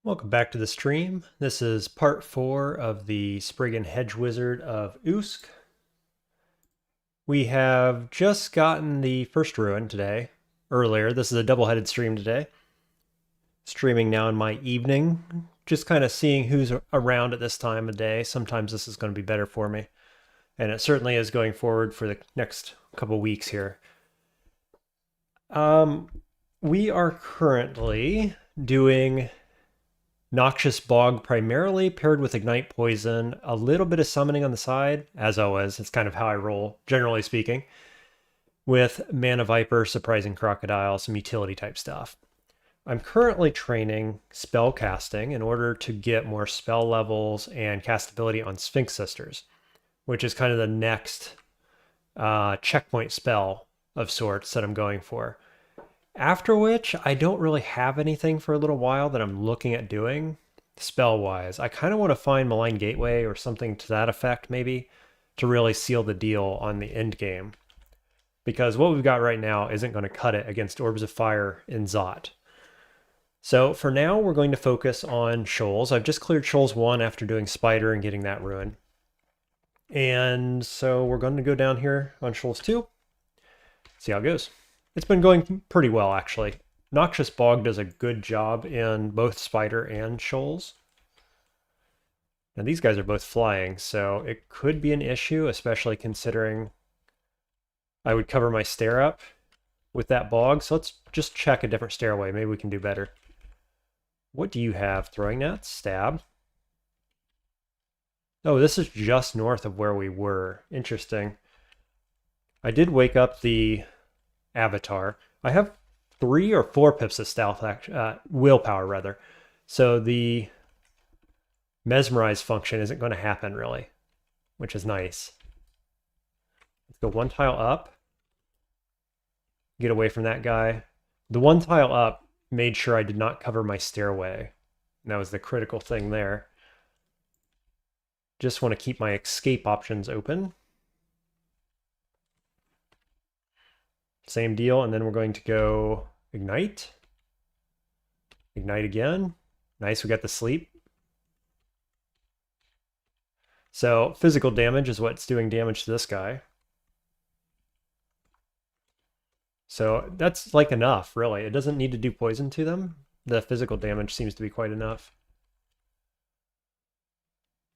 Welcome back to the stream. This is part 4 of the Spriggan Hedge Wizard of Usk. We have just gotten the first Rune today, earlier. This is a double-headed stream today. Streaming now in my evening, just kind of seeing who's around at this time of day. Sometimes this is going to be better for me. And it certainly is going forward for the next couple weeks here. We are currently doing Noxious Bog primarily, paired with Ignite Poison, a little bit of summoning on the side, as always. It's kind of how I roll, generally speaking, with Mana Viper, Surprising Crocodile, some utility type stuff. I'm currently training spell casting in order to get more spell levels and castability on Sphinx Sisters, which is kind of the next checkpoint spell of sorts that I'm going for. After which, I don't really have anything for a little while that I'm looking at doing, spell-wise. I kind of want to find Malign Gateway or something to that effect, maybe, to really seal the deal on the end game. Because what we've got right now isn't going to cut it against Orbs of Fire in Zot. So for now, we're going to focus on Shoals. I've just cleared Shoals 1 after doing Spider and getting that Rune. And so we're going to go down here on Shoals 2, see how it goes. It's been going pretty well, actually. Noxious Bog does a good job in both Spider and Shoals. And these guys are both flying, so it could be an issue, especially considering I would cover my stair up with that bog. So let's just check a different stairway. Maybe we can do better. What do you have? Throwing nets? Stab? Oh, this is just north of where we were. Interesting. I did wake up the Avatar. I have 3 or 4 pips of stealth, willpower rather. So the mesmerize function isn't going to happen really, which is nice. Let's go 1 tile up. Get away from that guy. The 1 tile up made sure I did not cover my stairway. And that was the critical thing there. Just want to keep my escape options open. Same deal, and then we're going to go Ignite. Ignite again. Nice, we got the sleep. So physical damage is what's doing damage to this guy. So that's like enough, really. It doesn't need to do poison to them. The physical damage seems to be quite enough.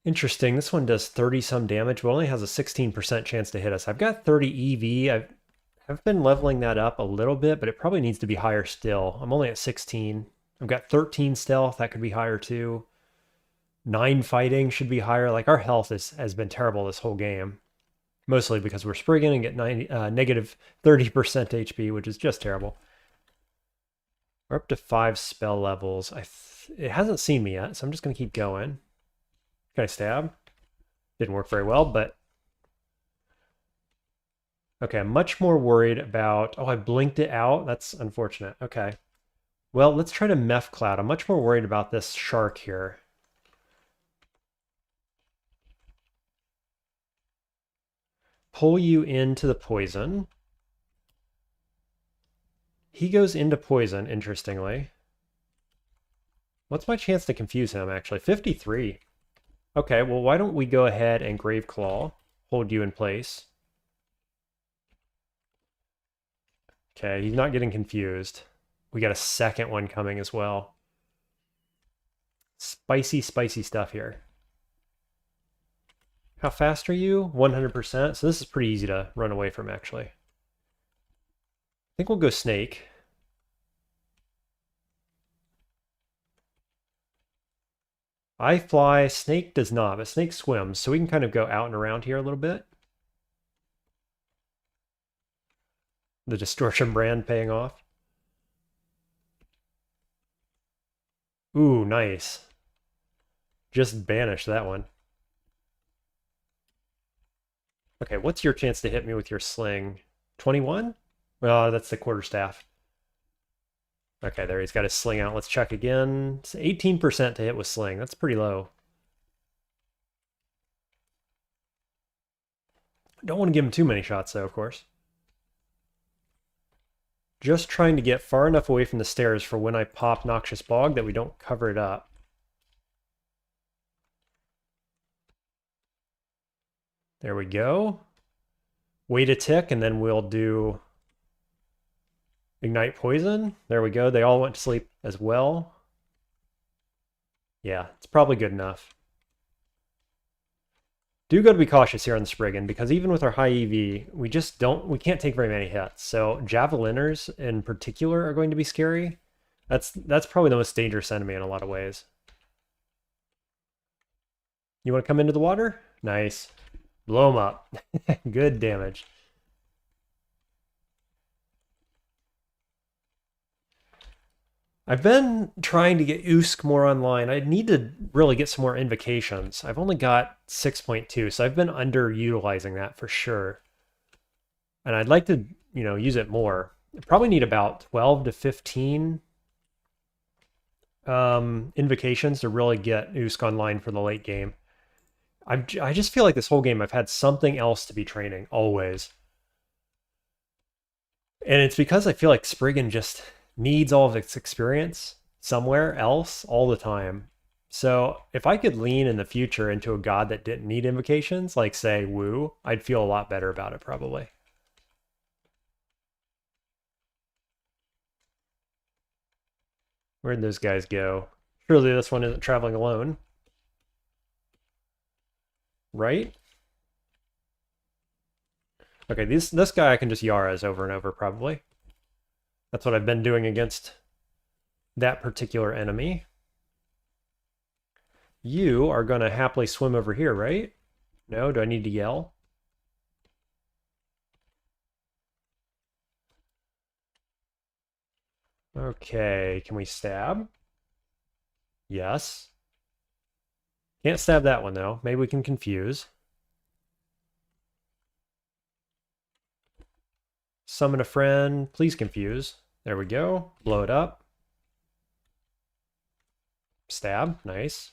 Interesting, this one does 30-some damage, but only has a 16% chance to hit us. I've got 30 EV. I've been leveling that up a little bit, but it probably needs to be higher still. I'm only at 16. I've got 13 stealth. That could be higher too. 9 fighting should be higher. Like, our health has been terrible this whole game. Mostly because we're Spriggan and get negative 30% HP, which is just terrible. We're up to 5 spell levels. It hasn't seen me yet, so I'm just going to keep going. Can I stab? Didn't work very well, but... Okay, I'm much more worried about... Oh, I blinked it out? That's unfortunate. Okay. Well, let's try to Meph Cloud. I'm much more worried about this shark here. Pull you into the poison. He goes into poison, interestingly. What's my chance to confuse him, actually? 53. Okay, well, why don't we go ahead and Grave Claw, hold you in place. Okay, he's not getting confused. We got a second one coming as well. Spicy, spicy stuff here. How fast are you? 100%. So this is pretty easy to run away from, actually. I think we'll go Snake. I fly, Snake does not, but Snake swims, so we can kind of go out and around here a little bit. The distortion brand paying off. Ooh, nice. Just banish that one. Okay, what's your chance to hit me with your sling? 21? Oh, that's the quarterstaff. Okay, there, he's got his sling out. Let's check again. It's 18% to hit with sling. That's pretty low. Don't want to give him too many shots, though, of course. Just trying to get far enough away from the stairs for when I pop Noxious Bog that we don't cover it up. There we go. Wait a tick, and then we'll do Ignite Poison. There we go. They all went to sleep as well. Yeah, it's probably good enough. Do got to be cautious here on the Spriggan, because even with our high EV, we can't take very many hits. So Javeliners in particular are going to be scary. That's probably the most dangerous enemy in a lot of ways. You want to come into the water? Nice. Blow them up. Good damage. I've been trying to get Usk more online. I need to really get some more invocations. I've only got 6.2, so I've been underutilizing that for sure. And I'd like to, use it more. I probably need about 12 to 15 invocations to really get Usk online for the late game. I just feel like this whole game I've had something else to be training, always. And it's because I feel like Spriggan just needs all of its experience somewhere else all the time. So if I could lean in the future into a god that didn't need invocations, like say Wu, I'd feel a lot better about it probably. Where'd those guys go? Surely this one isn't traveling alone. Right? Okay, this guy I can just Yara's over and over probably. That's what I've been doing against that particular enemy. You are going to happily swim over here, right? No? Do I need to yell? Okay, can we stab? Yes. Can't stab that one, though. Maybe we can confuse. Summon a friend. Please confuse. There we go. Blow it up. Stab. Nice.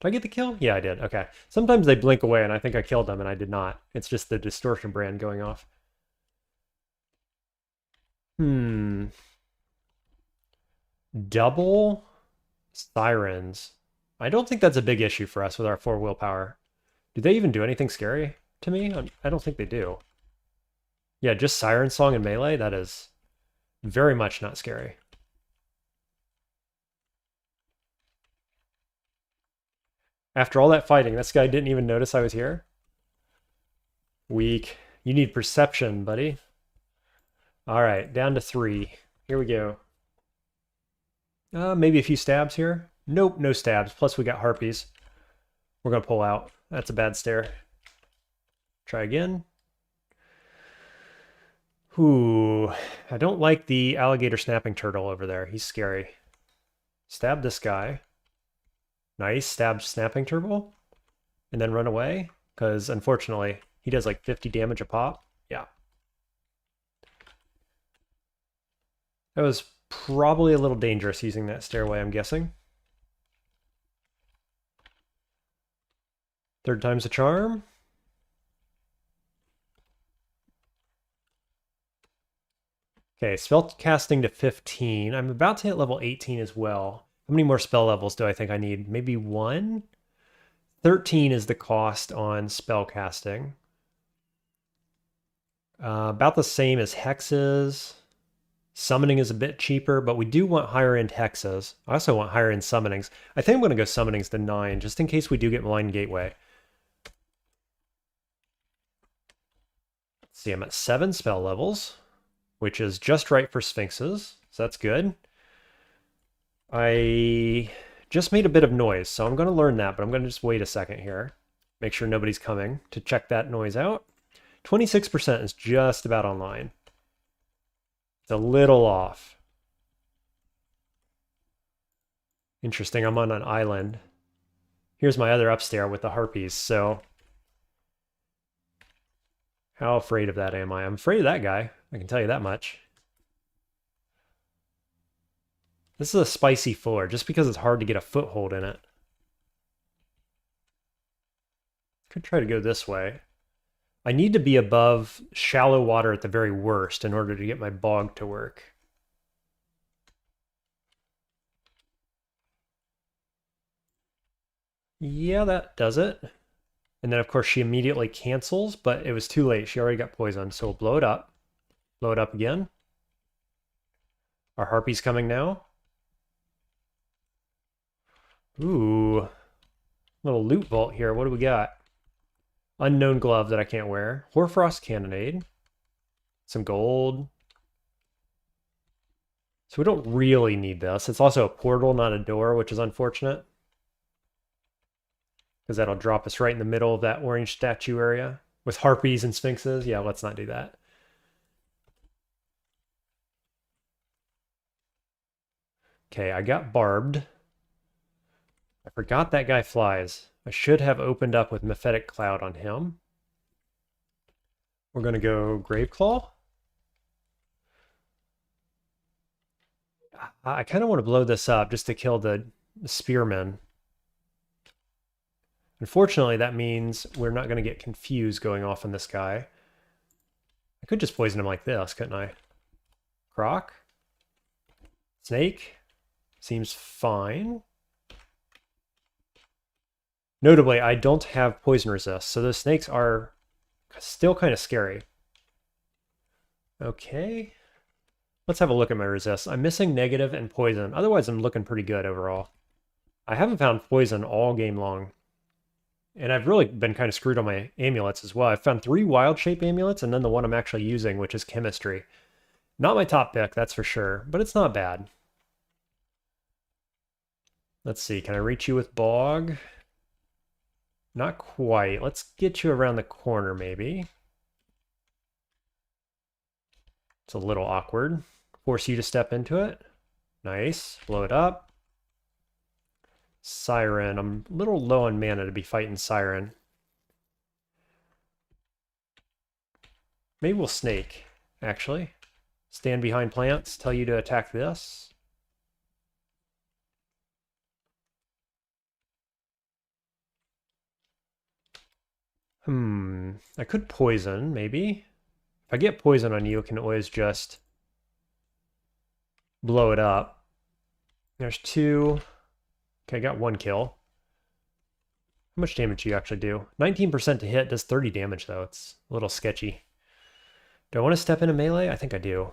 Did I get the kill? Yeah, I did. Okay. Sometimes they blink away, and I think I killed them, and I did not. It's just the distortion brand going off. Double sirens. I don't think that's a big issue for us with our 4 willpower. Do they even do anything scary to me? I don't think they do. Yeah, just Siren Song and Melee, that is very much not scary. After all that fighting, this guy didn't even notice I was here? Weak. You need perception, buddy. Alright, down to 3. Here we go. Maybe a few stabs here. Nope, no stabs. Plus we got harpies. We're going to pull out. That's a bad stare. Try again. Ooh, I don't like the alligator snapping turtle over there. He's scary. Stab this guy. Nice, stab snapping turtle. And then run away. Because unfortunately, he does like 50 damage a pop. Yeah. That was probably a little dangerous using that stairway, I'm guessing. Third time's a charm. Okay, spell casting to 15. I'm about to hit level 18 as well. How many more spell levels do I think I need? Maybe 1? 13 is the cost on spell casting. About the same as hexes. Summoning is a bit cheaper, but we do want higher end hexes. I also want higher end summonings. I think I'm going to go summonings to 9, just in case we do get Malign Gateway. Let's see, I'm at 7 spell levels, which is just right for Sphinxes, so that's good. I just made a bit of noise, so I'm going to learn that, but I'm going to just wait a second here. Make sure nobody's coming to check that noise out. 26% is just about online. It's a little off. Interesting, I'm on an island. Here's my other upstairs with the harpies, so... How afraid of that am I? I'm afraid of that guy, I can tell you that much. This is a spicy floor, just because it's hard to get a foothold in it. Could try to go this way. I need to be above shallow water at the very worst in order to get my bog to work. Yeah, that does it. And then, of course, she immediately cancels, but it was too late. She already got poisoned. So we'll blow it up. Blow it up again. Our Harpy's coming now. Ooh. Little loot vault here. What do we got? Unknown glove that I can't wear. Hoarfrost Cannonade. Some gold. So we don't really need this. It's also a portal, not a door, which is unfortunate. Because that'll drop us right in the middle of that orange statue area. With harpies and sphinxes. Yeah, let's not do that. Okay, I got barbed. I forgot that guy flies. I should have opened up with Mephetic Cloud on him. We're going to go Graveclaw. I kind of want to blow this up just to kill the spearmen. Unfortunately, that means we're not going to get confused going off on this guy. I could just poison him like this, couldn't I? Croc. Snake. Seems fine. Notably, I don't have poison resist, so those snakes are still kind of scary. Okay. Let's have a look at my resist. I'm missing negative and poison. Otherwise, I'm looking pretty good overall. I haven't found poison all game long. And I've really been kind of screwed on my amulets as well. I've found 3 wild shape amulets and then the one I'm actually using, which is chemistry. Not my top pick, that's for sure, but it's not bad. Let's see, can I reach you with Bog? Not quite. Let's get you around the corner, maybe. It's a little awkward. Force you to step into it. Nice. Blow it up. Siren. I'm a little low on mana to be fighting Siren. Maybe we'll snake, actually. Stand behind plants. Tell you to attack this. I could poison, maybe. If I get poison on you, I can always just blow it up. There's 2. Okay, I got 1 kill. How much damage do you actually do? 19% to hit, does 30 damage though. It's a little sketchy. Do I want to step into melee? I think I do.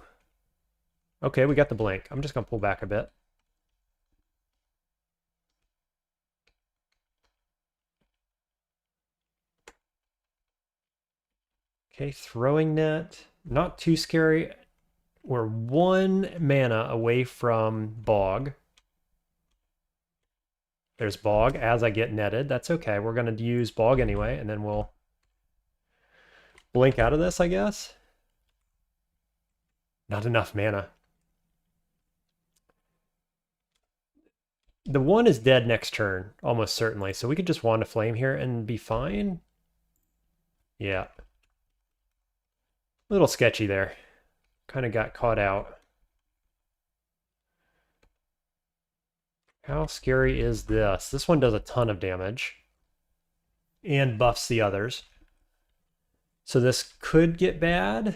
Okay, we got the blink. I'm just going to pull back a bit. Okay, throwing net. Not too scary. We're 1 mana away from Bog. There's Bog as I get netted. That's okay. We're going to use Bog anyway, and then we'll blink out of this, I guess. Not enough mana. The 1 is dead next turn, almost certainly. So we could just Wand of Flame here and be fine. Yeah. A little sketchy there. Kind of got caught out. How scary is this? This one does a ton of damage. And buffs the others. So this could get bad. I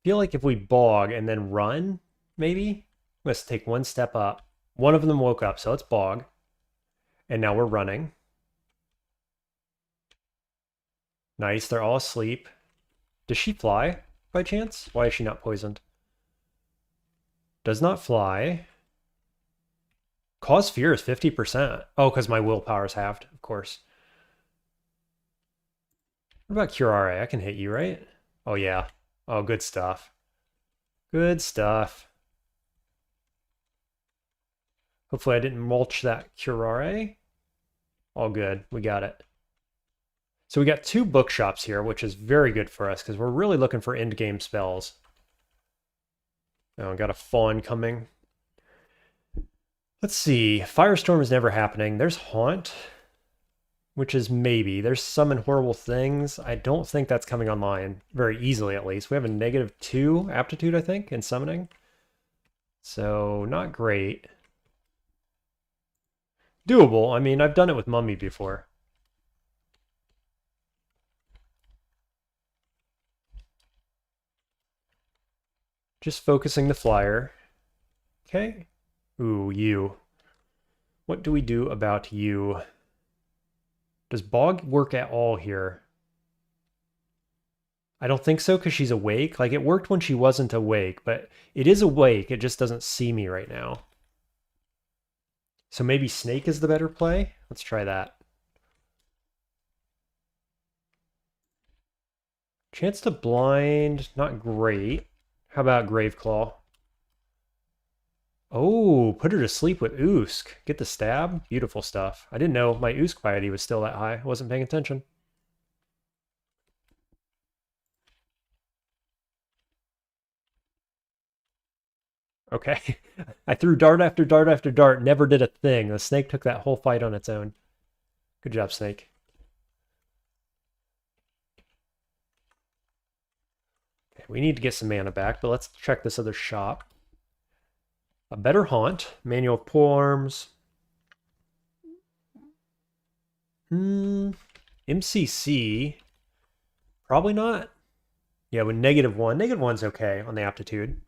feel like if we Bog and then run, maybe? Let's take 1 step up. One of them woke up, so let's Bog. And now we're running. Nice, they're all asleep. Does she fly, by chance? Why is she not poisoned? Does not fly. Cause fear is 50%. Oh, because my willpower is halved, of course. What about Curare? I can hit you, right? Oh, yeah. Oh, good stuff. Good stuff. Hopefully I didn't mulch that Curare. All good. We got it. So we got 2 bookshops here, which is very good for us because we're really looking for end-game spells. Oh, got a Fawn coming. Let's see. Firestorm is never happening. There's Haunt, which is maybe. There's Summon Horrible Things. I don't think that's coming online very easily, at least. We have a -2 aptitude, I think, in summoning. So, not great. Doable. I mean, I've done it with Mummy before. Just focusing the flyer. Okay. Ooh, you. What do we do about you? Does Bog work at all here? I don't think so, because she's awake. Like, it worked when she wasn't awake, but it is awake. It just doesn't see me right now. So maybe Snake is the better play? Let's try that. Chance to blind, not great. How about Graveclaw? Oh, put her to sleep with Usk. Get the stab. Beautiful stuff. I didn't know my Usk piety was still that high. I wasn't paying attention. Okay. I threw dart after dart after dart, never did a thing. The snake took that whole fight on its own. Good job, snake. Okay, we need to get some mana back, but let's check this other shop. A better haunt, manual of polearms. MCC, probably not. Yeah, with -1. -1's okay on the aptitude.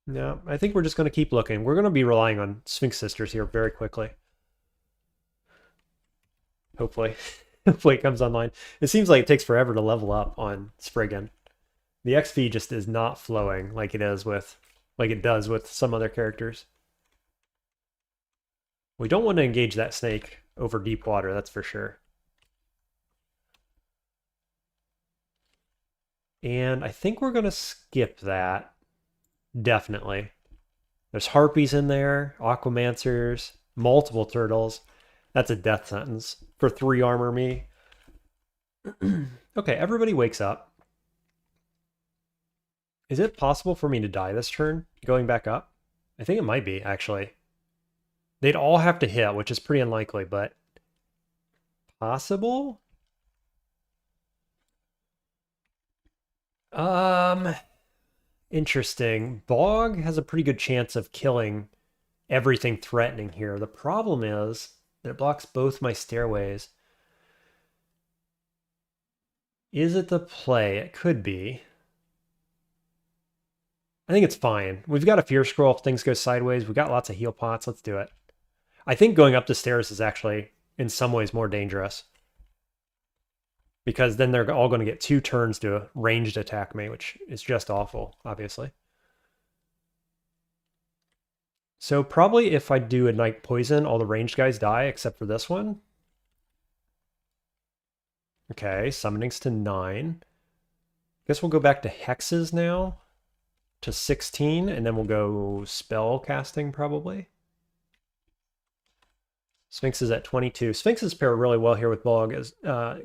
No, I think we're just going to keep looking. We're going to be relying on Sphinx Sisters here very quickly. Hopefully. Hopefully it comes online. It seems like it takes forever to level up on Spriggan. The XP just is not flowing like it does with some other characters. We don't want to engage that snake over deep water, that's for sure. And I think we're going to skip that. Definitely. There's harpies in there, aquamancers, multiple turtles. That's a death sentence for 3 armor me. Okay, everybody wakes up. Is it possible for me to die this turn, going back up? I think it might be, actually. They'd all have to hit, which is pretty unlikely, but possible? Interesting. Bog has a pretty good chance of killing everything threatening here. The problem is that it blocks both my stairways. Is it the play? It could be. I think it's fine. We've got a Fear Scroll if things go sideways. We've got lots of heal pots. Let's do it. I think going up the stairs is actually, in some ways, more dangerous. Because then they're all going to get 2 turns to ranged attack me, which is just awful, obviously. So probably if I do Ignite Poison, all the ranged guys die except for this one. Okay, summonings to 9. Guess we'll go back to hexes now. To 16, and then we'll go spell casting probably. Sphinx is at 22. Sphinxes pair really well here with Bog, as,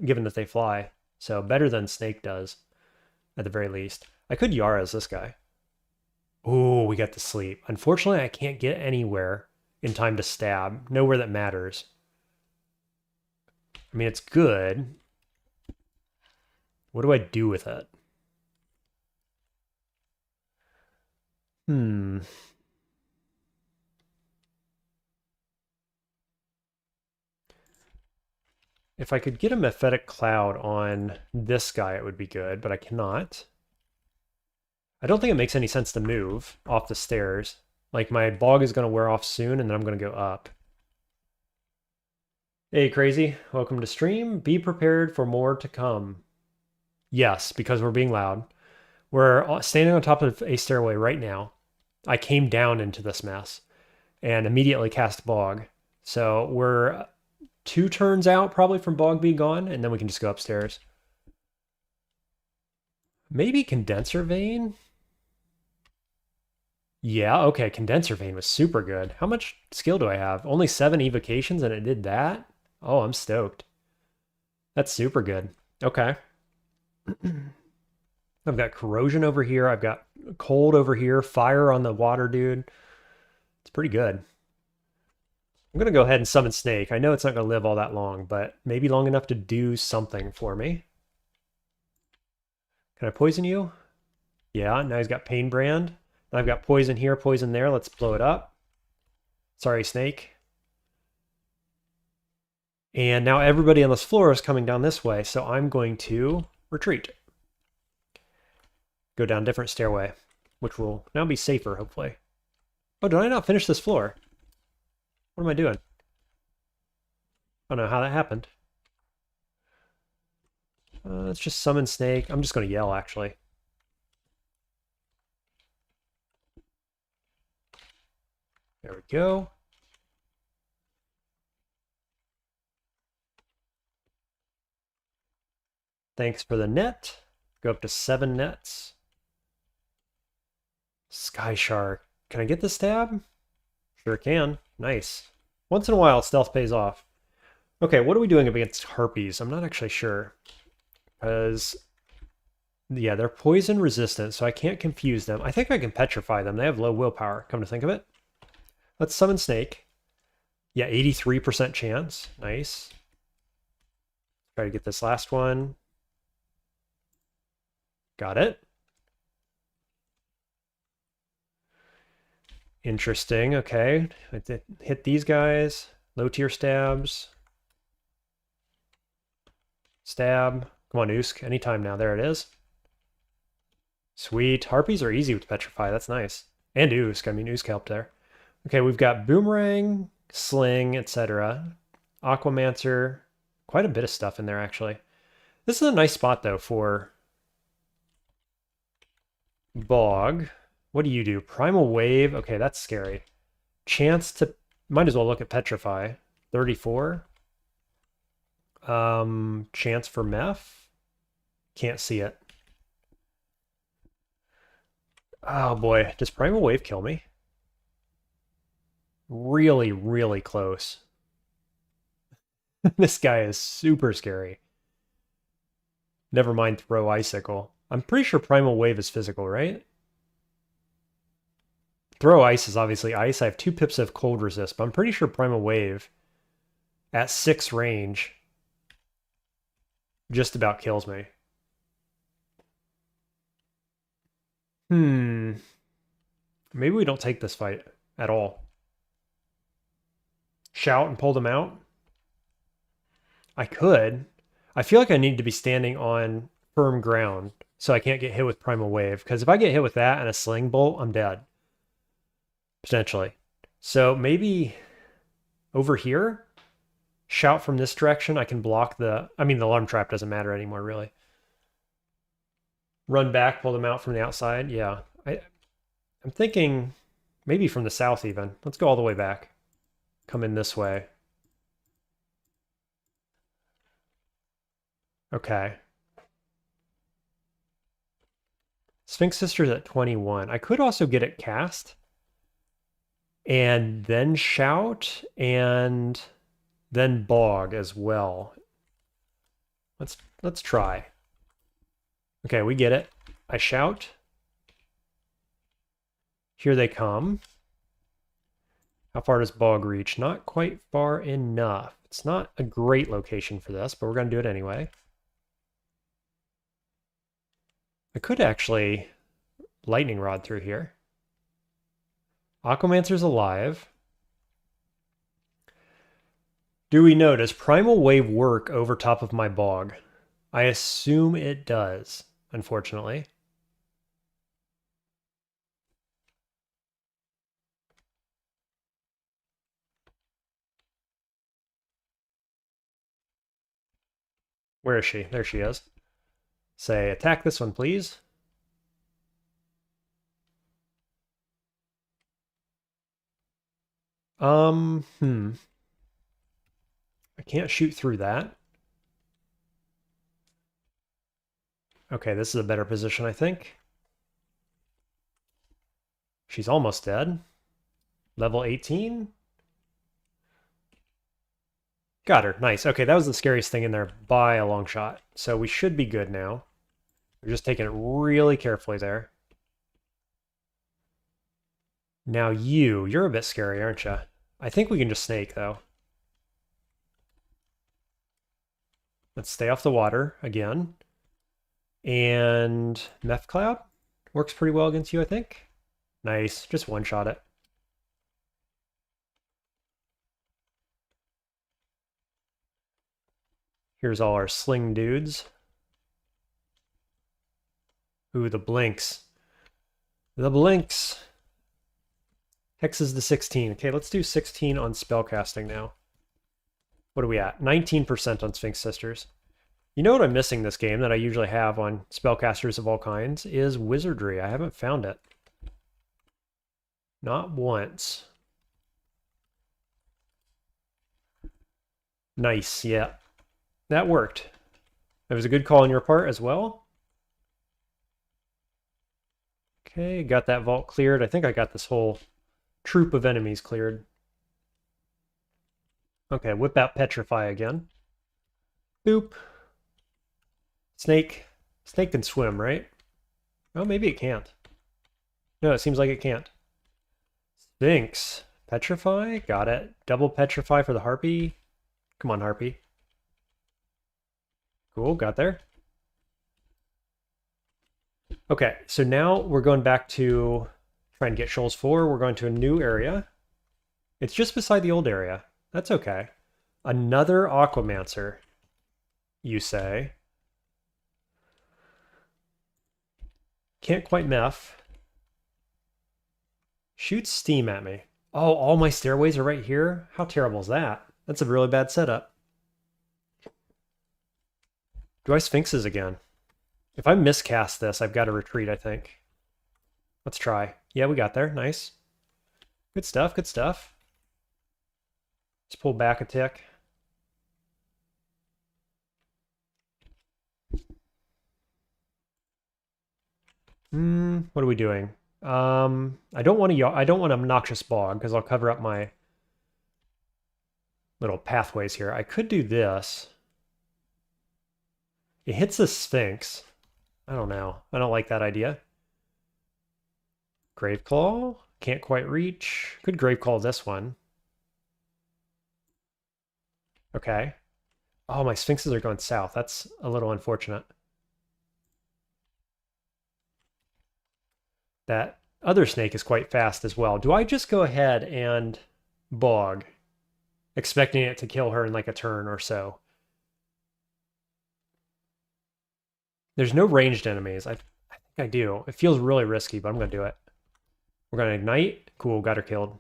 given that they fly. So better than Snake does, at the very least. I could Yara's this guy. Ooh, we got the sleep. Unfortunately, I can't get anywhere in time to stab. Nowhere that matters. I mean, it's good. What do I do with it? If I could get a Mephetic Cloud on this guy, it would be good, but I cannot. I don't think it makes any sense to move off the stairs. Like, my Bog is going to wear off soon, and then I'm going to go up. Hey, Crazy. Welcome to stream. Be prepared for more to come. Yes, because we're being loud. We're standing on top of a stairway right now. I came down into this mess and immediately cast Bog. So we're 2 turns out probably from Bog being gone, and then we can just go upstairs. Maybe Condenser Vein? Yeah, okay, Condenser Vein was super good. How much skill do I have? Only 7 evocations and it did that? Oh, I'm stoked. That's super good. Okay. I've got Corrosion over here. I've got Cold over here. Fire on the water dude. It's pretty good. I'm going to go ahead and summon Snake. I know it's not going to live all that long, but maybe long enough to do something for me. Can I poison you? Yeah, now he's got Pain Brand. Now I've got poison here, poison there. Let's blow it up. Sorry, Snake. And now everybody on this floor is coming down this way, so I'm going to retreat. Go down a different stairway, which will now be safer, hopefully. Oh, did I not finish this floor? What am I doing? I don't know how that happened. Let's just summon Snake. I'm just going to yell, actually. There we go. Thanks for the net. Go up to 7 nets. Sky Shark. Can I get the stab? Sure can. Nice. Once in a while, stealth pays off. Okay, what are we doing against harpies? I'm not actually sure. Because, yeah, they're poison resistant, so I can't confuse them. I think I can petrify them. They have low willpower, come to think of it. Let's summon Snake. Yeah, 83% chance. Nice. Try to get this last one. Got it. Interesting. Okay. Hit these guys. Low tier stabs. Stab. Come on, Usk. Anytime now. There it is. Sweet. Harpies are easy with Petrify. That's nice. And Usk. I mean, Usk helped there. Okay, we've got Boomerang, Sling, etc. Aquamancer. Quite a bit of stuff in there, actually. This is a nice spot, though, for Bog. What do you do? Primal Wave. Okay, that's scary. Chance to... Might as well look at Petrify. 34. Chance for Meph. Can't see it. Oh boy, does Primal Wave kill me? Really, really close. This guy is super scary. Never mind Throw Icicle. I'm pretty sure Primal Wave is physical, right? Throw Ice is obviously ice. I have 2 pips of cold resist, but I'm pretty sure Primal Wave at 6 range just about kills me. Maybe we don't take this fight at all. Shout and pull them out? I could. I feel like I need to be standing on firm ground so I can't get hit with Primal Wave, because if I get hit with that and a Sling Bolt, I'm dead. Potentially. So maybe over here, shout from this direction. I can block the... I mean, the alarm trap doesn't matter anymore, really. Run back, pull them out from the outside. Yeah. I'm thinking maybe from the south even. Let's go all the way back. Come in this way. Okay. Sphinx Sister's at 21. I could also get it cast and then shout and then bog as well. Let's try. Okay, we get it. I shout. Here they come. How far does bog reach? Not quite far enough. It's not a great location for this, but we're going to do it anyway. I could actually lightning rod through here. Aquamancer's alive. Do we know, does Primal Wave work over top of my bog? I assume it does, unfortunately. Where is she? There she is. Say, attack this one, please. I can't shoot through that. Okay, this is a better position, I think. She's almost dead. Level 18. Got her. Nice. Okay, that was the scariest thing in there by a long shot. So we should be good now. We're just taking it really carefully there. Now you're a bit scary, aren't you? I think we can just snake, though. Let's stay off the water again. And Meth Cloud works pretty well against you, I think. Nice. Just one-shot it. Here's all our sling dudes. Ooh, the blinks. The blinks. Hex is the 16. Okay, let's do 16 on spellcasting now. What are we at? 19% on Sphinx Sisters. You know what I'm missing this game that I usually have on spellcasters of all kinds is wizardry. I haven't found it. Not once. Nice, yeah. That worked. That was a good call on your part as well. Okay, got that vault cleared. I think I got this whole troop of enemies cleared. Okay, whip out Petrify again. Boop. Snake. Snake can swim, right? Oh, maybe it can't. No, it seems like it can't. Sphinx. Petrify. Got it. Double Petrify for the Harpy. Come on, Harpy. Cool, got there. Okay, so now we're going back to try and get Shoals 4. We're going to a new area. It's just beside the old area. That's okay. Another Aquamancer, you say. Can't quite meth. Shoots steam at me. Oh, all my stairways are right here? How terrible is that? That's a really bad setup. Do I Sphinxes again? If I miscast this, I've got to retreat, I think. Let's try. Yeah, we got there. Nice. Good stuff, good stuff. Let's pull back a tick. What are we doing? I don't want obnoxious bog because I'll cover up my little pathways here. I could do this. It hits the Sphinx. I don't know. I don't like that idea. Graveclaw. Can't quite reach. Could Graveclaw this one. Okay. Oh, my Sphinxes are going south. That's a little unfortunate. That other snake is quite fast as well. Do I just go ahead and bog, expecting it to kill her in like a turn or so? There's no ranged enemies. I think I do. It feels really risky, but I'm going to do it. We're going to ignite. Cool, got her killed.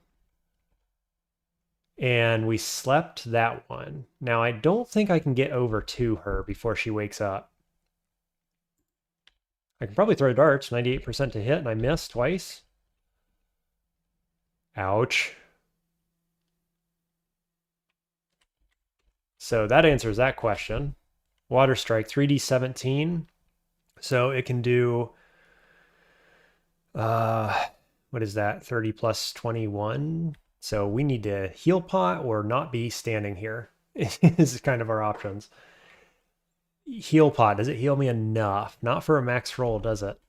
And we slept that one. Now, I don't think I can get over to her before she wakes up. I can probably throw darts, 98% to hit, and I miss twice. Ouch. So that answers that question. Water Strike, 3d17. So it can do, what is that? 30 plus 21. So we need to heal pot or not be standing here. This is kind of our options. Heal pot, does it heal me enough? Not for a max roll, does it?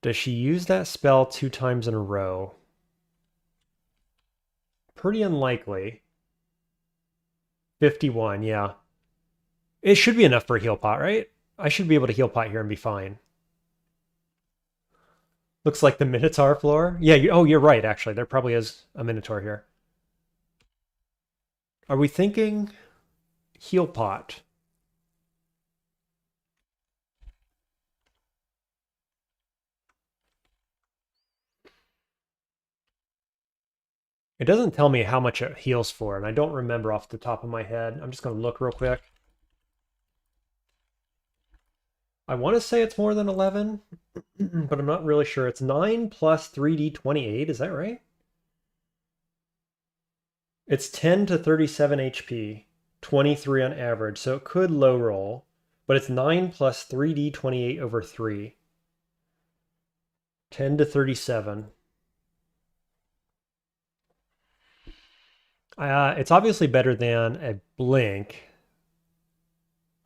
Does she use that spell 2 times in a row? Pretty unlikely. 51, yeah. It should be enough for a heal pot, right? I should be able to heal pot here and be fine. Looks like the Minotaur floor. Yeah, you're right, actually. There probably is a Minotaur here. Are we thinking heal pot? It doesn't tell me how much it heals for, and I don't remember off the top of my head. I'm just going to look real quick. I want to say it's more than 11, but I'm not really sure. It's 9 plus 3d28, is that right? It's 10 to 37 HP, 23 on average, so it could low roll, but it's 9 plus 3d28 over 3. 10 to 37. It's obviously better than a blink.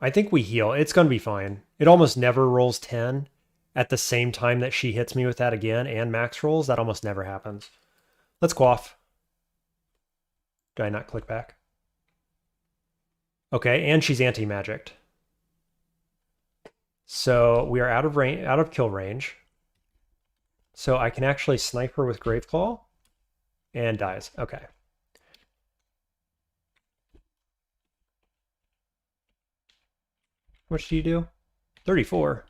I think we heal. It's going to be fine. It almost never rolls 10 at the same time that she hits me with that again and max rolls. That almost never happens. Let's quaff. Did I not click back? Okay, and she's anti-magicked. So we are out of range, out of kill range. So I can actually snipe her with Graveclaw and dies. Okay. What do you do? 34.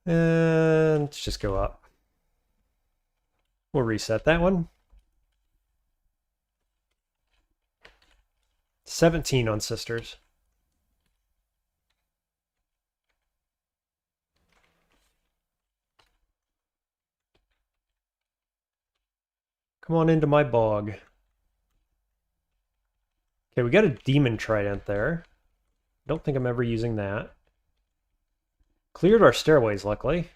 And let's just go up. We'll reset that one. 17 on sisters. Come on into my bog. Okay, we got a demon trident there. Don't think I'm ever using that. Cleared our stairways, luckily.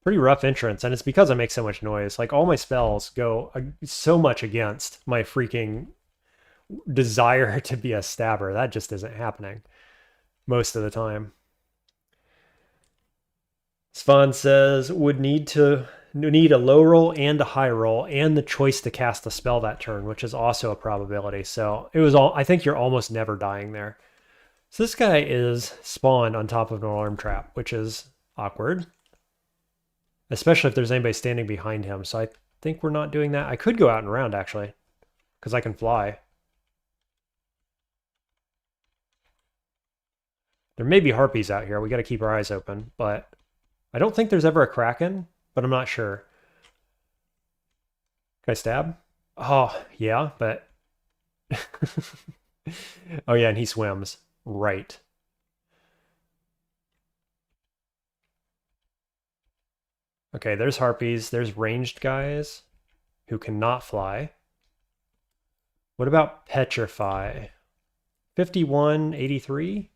Pretty rough entrance, and it's because I make so much noise. Like, all my spells go so much against my freaking desire to be a stabber. That just isn't happening most of the time. Svan says, would need a low roll and a high roll and the choice to cast a spell that turn, which is also a probability. So it was I think you're almost never dying there. So this guy is spawned on top of an alarm trap, which is awkward. Especially if there's anybody standing behind him. So I think we're not doing that. I could go out and around, actually, because I can fly. There may be harpies out here. We got to keep our eyes open, but I don't think there's ever a kraken, but I'm not sure. Can I stab? Oh, yeah, but... oh, yeah, and he swims. Right. Okay, there's harpies. There's ranged guys who cannot fly. What about petrify? 51, 83?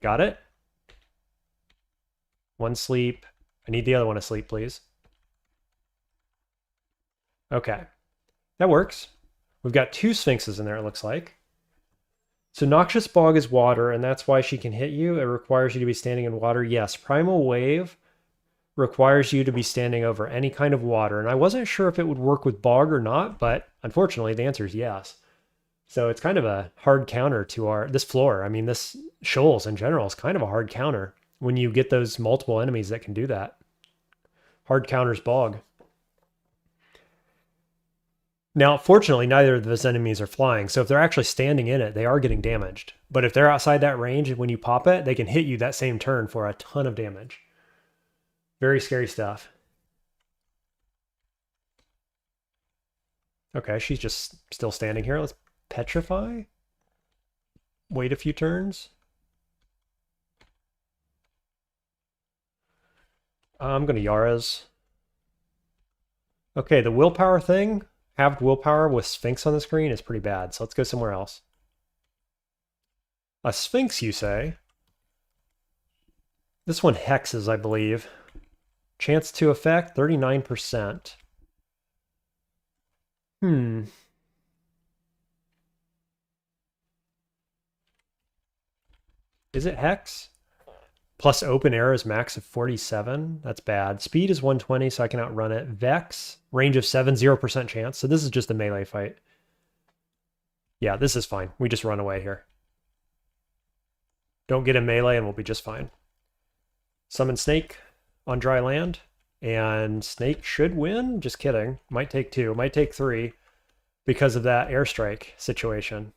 Got it. One sleep. I need the other one asleep, please. Okay. That works. We've got 2 sphinxes in there, it looks like. So Noxious Bog is water, and that's why she can hit you. It requires you to be standing in water. Yes, Primal Wave requires you to be standing over any kind of water. And I wasn't sure if it would work with bog or not, but unfortunately the answer is yes. So it's kind of a hard counter to this floor. I mean, this Shoals in general is kind of a hard counter when you get those multiple enemies that can do that. Hard counters bog. Now, fortunately, neither of those enemies are flying, so if they're actually standing in it, they are getting damaged. But if they're outside that range, when you pop it, they can hit you that same turn for a ton of damage. Very scary stuff. Okay, she's just still standing here. Let's petrify. Wait a few turns. I'm going to Yara's. Okay, the willpower thing, halved willpower with Sphinx on the screen is pretty bad, so let's go somewhere else. A Sphinx, you say? This one hexes, I believe. Chance to affect, 39%. Is it hex? Plus open air is max of 47. That's bad. Speed is 120, so I can outrun it. Vex, range of 7, 0% chance. So this is just a melee fight. Yeah, this is fine. We just run away here. Don't get in melee and we'll be just fine. Summon Snake on dry land. And Snake should win. Just kidding. Might take 2. Might take 3 because of that airstrike situation.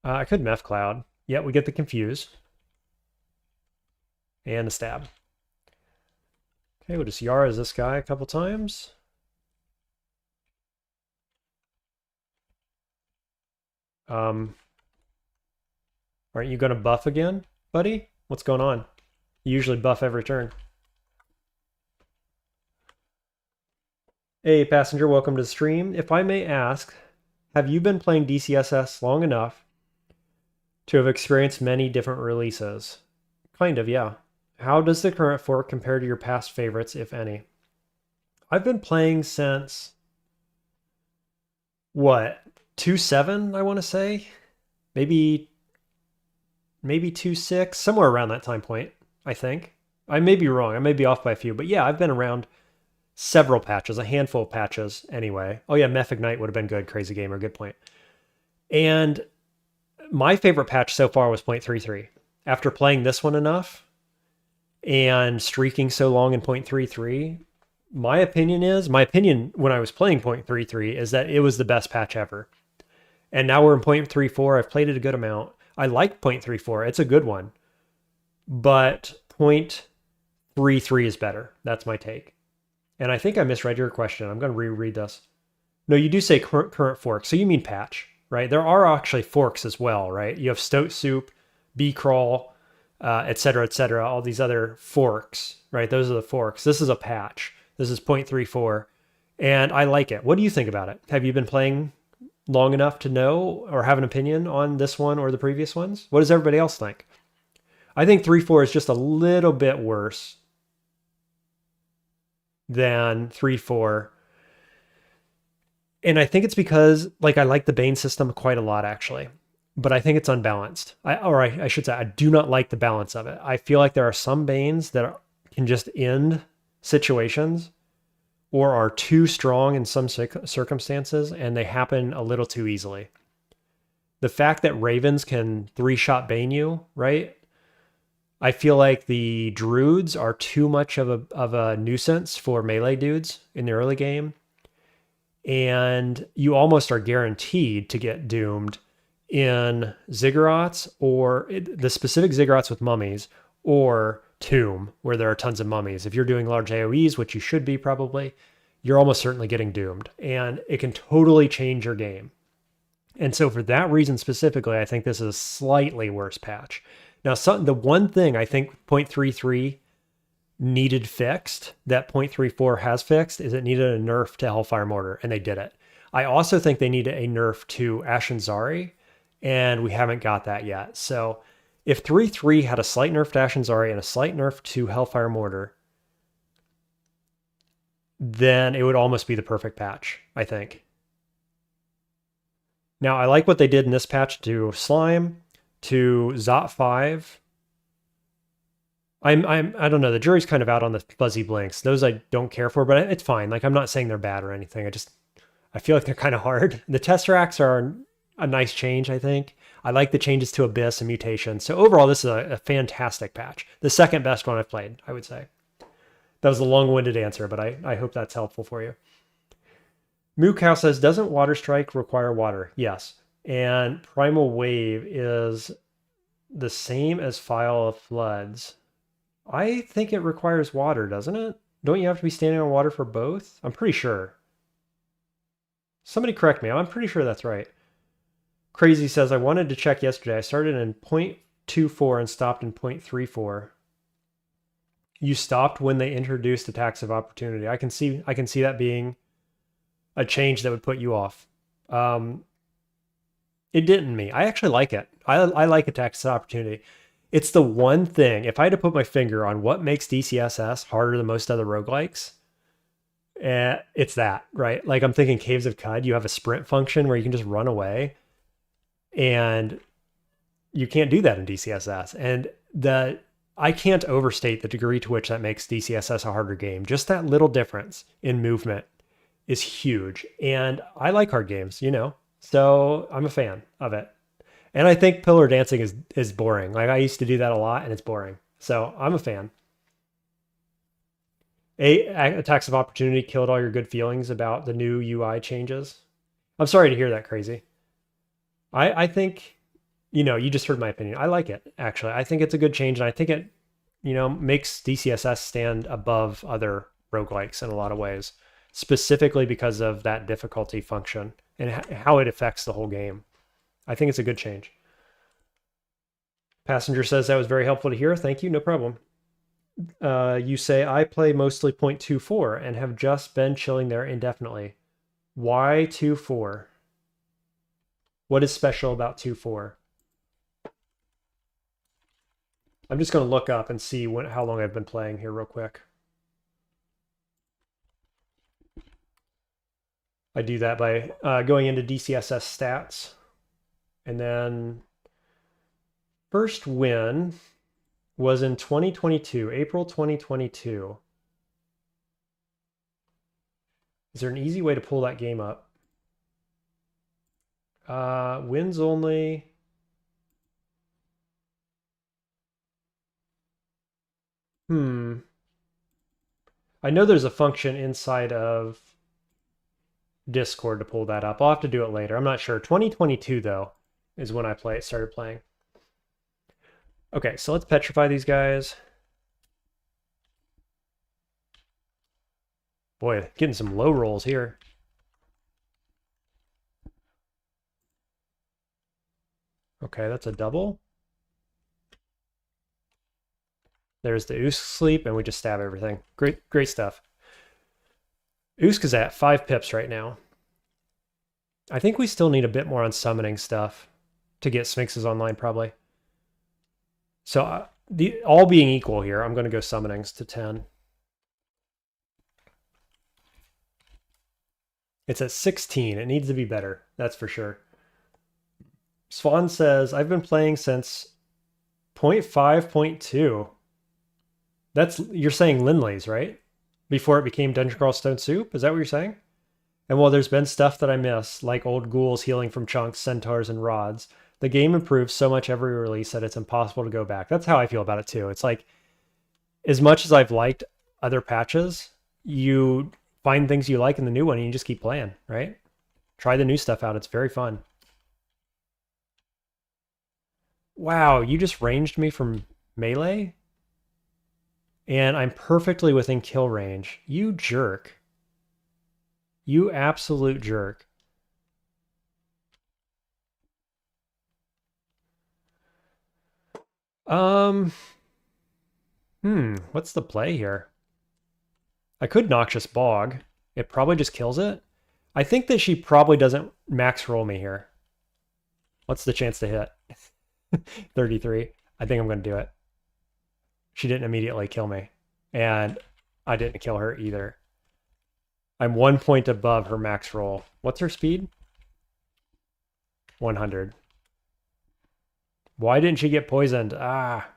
I could Meph Cloud. Yeah, we get the Confuse. And the stab. Okay, we'll just Yara's this guy a couple times. Aren't you going to buff again, buddy? What's going on? You usually buff every turn. Hey, passenger, welcome to the stream. If I may ask, have you been playing DCSS long enough to have experienced many different releases? Kind of, yeah. How does the current fork compare to your past favorites, if any? I've been playing since, what, 2.7, I want to say? Maybe 2.6, somewhere around that time point, I think. I may be wrong. I may be off by a few. But yeah, I've been around several patches, a handful of patches anyway. Oh yeah, Meph Ignite would have been good. Crazy Gamer, good point. And my favorite patch so far was 0.33. After playing this one enough and streaking so long in 0.33, my opinion when I was playing 0.33 is that it was the best patch ever. And now we're in 0.34. I've played it a good amount. I like 0.34. It's a good one. But 0.33 is better. That's my take. And I think I misread your question. I'm going to reread this. No, you do say current fork, so you mean patch, right? There are actually forks as well, right? You have Stoat Soup, B-Crawl, et cetera, all these other forks, right? Those are the forks. This is a patch. This is 0.34, and I like it. What do you think about it? Have you been playing long enough to know or have an opinion on this one or the previous ones? What does everybody else think? I think 3.4 is just a little bit worse than 3.4. And I think it's because, like, I like the Bane system quite a lot, actually. But I think it's unbalanced. I should say, I do not like the balance of it. I feel like there are some Banes that can just end situations or are too strong in some circumstances, and they happen a little too easily. The fact that Ravens can 3-shot Bane you, right? I feel like the Druids are too much of a nuisance for melee dudes in the early game. And you almost are guaranteed to get doomed in Ziggurats, or the specific Ziggurats with mummies, or Tomb, where there are tons of mummies. If you're doing large AoEs, which you should be probably, you're almost certainly getting doomed. And it can totally change your game. And so for that reason specifically, I think this is a slightly worse patch. Now, the one thing I think 0.33 needed fixed, that 0.34 has fixed, is it needed a nerf to Hellfire Mortar, and they did it. I also think they needed a nerf to Ashen Zari, and we haven't got that yet. So if 3.3 had a slight nerf to Ashen Zari and a slight nerf to Hellfire Mortar, then it would almost be the perfect patch, I think. Now, I like what they did in this patch to Slime, to Zot 5. I don't know. The jury's kind of out on the fuzzy blinks. Those I don't care for, but it's fine. Like, I'm not saying they're bad or anything. I feel like they're kind of hard. The Tesseracts are a nice change, I think. I like the changes to Abyss and Mutation. So overall, this is a fantastic patch. The second best one I've played, I would say. That was a long-winded answer, but I hope that's helpful for you. Moo Cow says, doesn't Water Strike require water? Yes. And Primal Wave is the same as File of Floods. I think it requires water, doesn't it? Don't you have to be standing on water for both? I'm pretty sure. Somebody correct me. I'm pretty sure that's right. Crazy says, I wanted to check yesterday. I started in 0.24 and stopped in 0.34. You stopped when they introduced attacks of opportunity. I can see that being a change that would put you off. It didn't me. I actually like it. I like attacks of opportunity. It's the one thing, if I had to put my finger on what makes DCSS harder than most other roguelikes, it's that, right? Like, I'm thinking Caves of Cud, you have a sprint function where you can just run away, and you can't do that in DCSS. And I can't overstate the degree to which that makes DCSS a harder game. Just that little difference in movement is huge. And I like hard games, so I'm a fan of it. And I think pillar dancing is boring. Like, I used to do that a lot, and it's boring. So I'm a fan. Attacks of opportunity killed all your good feelings about the new UI changes. I'm sorry to hear that, Crazy. I think, you just heard my opinion. I like it, actually. I think it's a good change, and I think it, makes DCSS stand above other roguelikes in a lot of ways, specifically because of that difficulty function and how it affects the whole game. I think it's a good change. Passenger says that was very helpful to hear. Thank you. No problem. You say, I play mostly 0.24 and have just been chilling there indefinitely. Why 2.4? What is special about 2.4? I'm just going to look up and see how long I've been playing here real quick. I do that by going into DCSS stats. And then first win was in 2022, April 2022. Is there an easy way to pull that game up? Wins only. I know there's a function inside of Discord to pull that up. I'll have to do it later. I'm not sure. 2022, though, is when I started playing. Okay, so let's petrify these guys. Boy, getting some low rolls here. Okay, that's a double. There's the Usk sleep, and we just stab everything. Great stuff. Usk is at 5 pips right now. I think we still need a bit more on summoning stuff to get Sphinxes online, probably. So, all being equal here, I'm going to go summonings to 10. It's at 16. It needs to be better. That's for sure. Swan says, I've been playing since 0.5.2. You're saying Lindley's, right? Before it became Dungeon Crawl Stone Soup? Is that what you're saying? And while there's been stuff that I miss, like old ghouls healing from chunks, centaurs, and rods, the game improves so much every release that it's impossible to go back. That's how I feel about it too. It's like, as much as I've liked other patches, you find things you like in the new one and you just keep playing, right? Try the new stuff out. It's very fun. Wow, you just ranged me from melee? And I'm perfectly within kill range. You jerk. You absolute jerk. What's the play here? I could Noxious Bog. It probably just kills it. I think that she probably doesn't max roll me here. What's the chance to hit? 33. I think I'm going to do it. She didn't immediately kill me. And I didn't kill her either. I'm 1 point above her max roll. What's her speed? 100. Why didn't she get poisoned? Ah.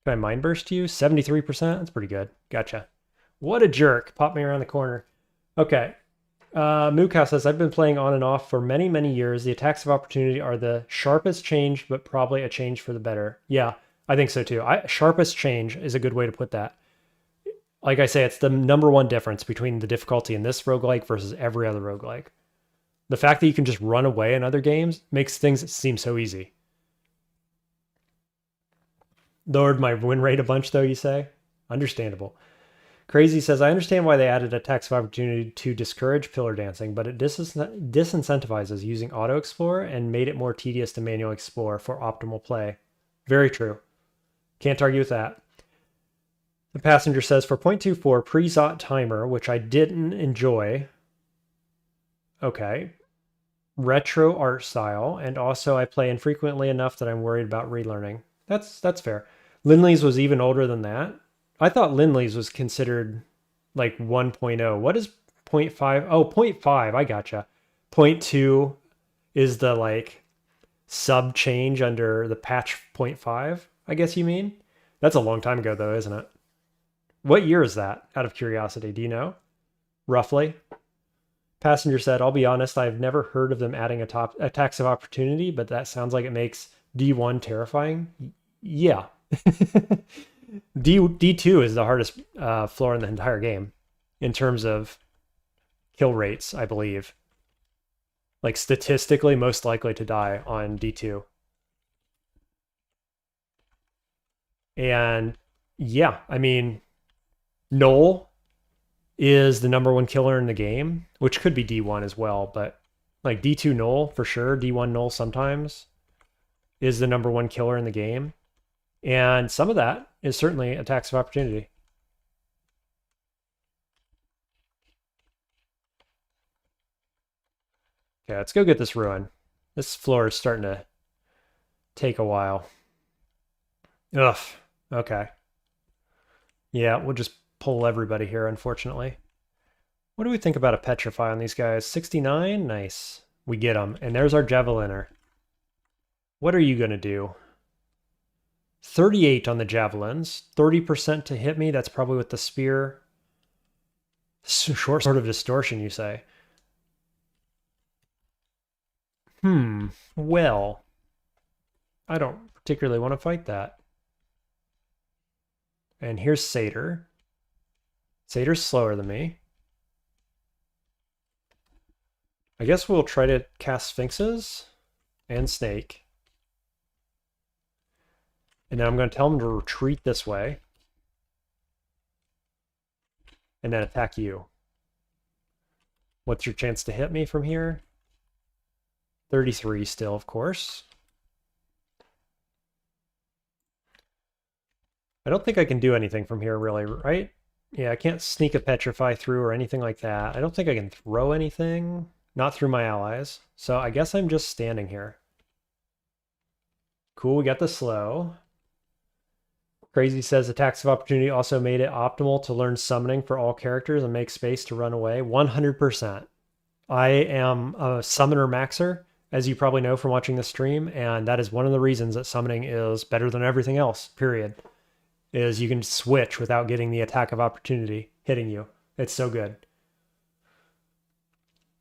Can I Mind Burst you? 73%? That's pretty good. Gotcha. What a jerk. Popped me around the corner. Okay. Mookow says, I've been playing on and off for many, many years. The attacks of opportunity are the sharpest change, but probably a change for the better. Yeah, I think so too. Sharpest change is a good way to put that. Like I say, it's the number one difference between the difficulty in this roguelike versus every other roguelike. The fact that you can just run away in other games makes things seem so easy. Lowered my win rate a bunch, though, you say? Understandable. Crazy says, I understand why they added attacks of opportunity to discourage pillar dancing, but it disincentivizes using Auto Explorer and made it more tedious to manually explore for optimal play. Very true. Can't argue with that. The passenger says, for 0.24 pre-Zot timer, which I didn't enjoy. Okay. Retro art style, and also I play infrequently enough that I'm worried about relearning. That's fair. Lindley's was even older than that. I thought Lindley's was considered like 1.0. What is 0.5? Oh, 0.5. I gotcha. 0.2 is the like sub change under the patch 0.5, I guess you mean? That's a long time ago though, isn't it? What year is that, out of curiosity? Do you know? Roughly? Passenger said, I'll be honest, I've never heard of them adding attacks of opportunity, but that sounds like it makes D1 terrifying. Yeah. D2 is the hardest floor in the entire game in terms of kill rates, I believe. Like statistically most likely to die on D2. And yeah, I mean, Noel is the number one killer in the game, which could be D1 as well, but like D2 Noel for sure, D1 Noel sometimes is the number one killer in the game. And some of that is certainly attacks of opportunity. Okay, let's go get this Rune. This floor is starting to take a while. Ugh, okay. Yeah, we'll just pull everybody here, unfortunately. What do we think about a Petrify on these guys? 69? Nice. We get them. And there's our Javeliner. What are you going to do? 38 on the Javelins. 30% to hit me. That's probably with the Spear. Short sort of distortion, you say? Well, I don't particularly want to fight that. And here's Satyr. Satyr's slower than me. I guess we'll try to cast Sphinxes and Snake. And then I'm going to tell him to retreat this way. and then attack you. What's your chance to hit me from here? 33 still, of course. I don't think I can do anything from here, really, right? Yeah, I can't sneak a Petrify through or anything like that. I don't think I can throw anything. Not through my allies. So I guess I'm just standing here. Cool, we got the slow. Crazy says attacks of opportunity also made it optimal to learn summoning for all characters and make space to run away. 100%. I am a summoner maxer, as you probably know from watching the stream, and that is one of the reasons that summoning is better than everything else, period. Is you can switch without getting the attack of opportunity hitting you. It's so good.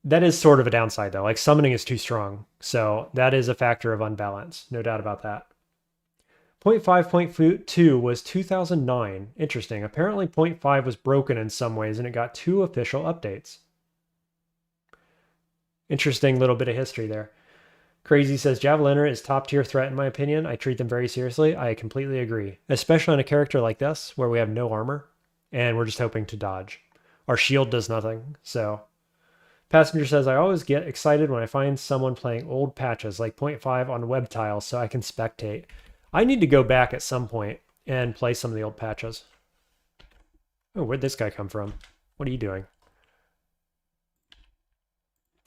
That is sort of a downside, though. Like, summoning is too strong. So that is a factor of unbalance. No doubt about that. 0.5.2 was 2009. Interesting. Apparently 0.5 was broken in some ways, and it got 2 official updates. Interesting little bit of history there. Crazy says, Javeliner is top tier threat in my opinion. I treat them very seriously. I completely agree. Especially on a character like this, where we have no armor, and we're just hoping to dodge. Our shield does nothing, so... Passenger says, I always get excited when I find someone playing old patches, like 0.5 on web tiles, so I can spectate. I need to go back at some point and play some of the old patches. Oh, where'd this guy come from? What are you doing?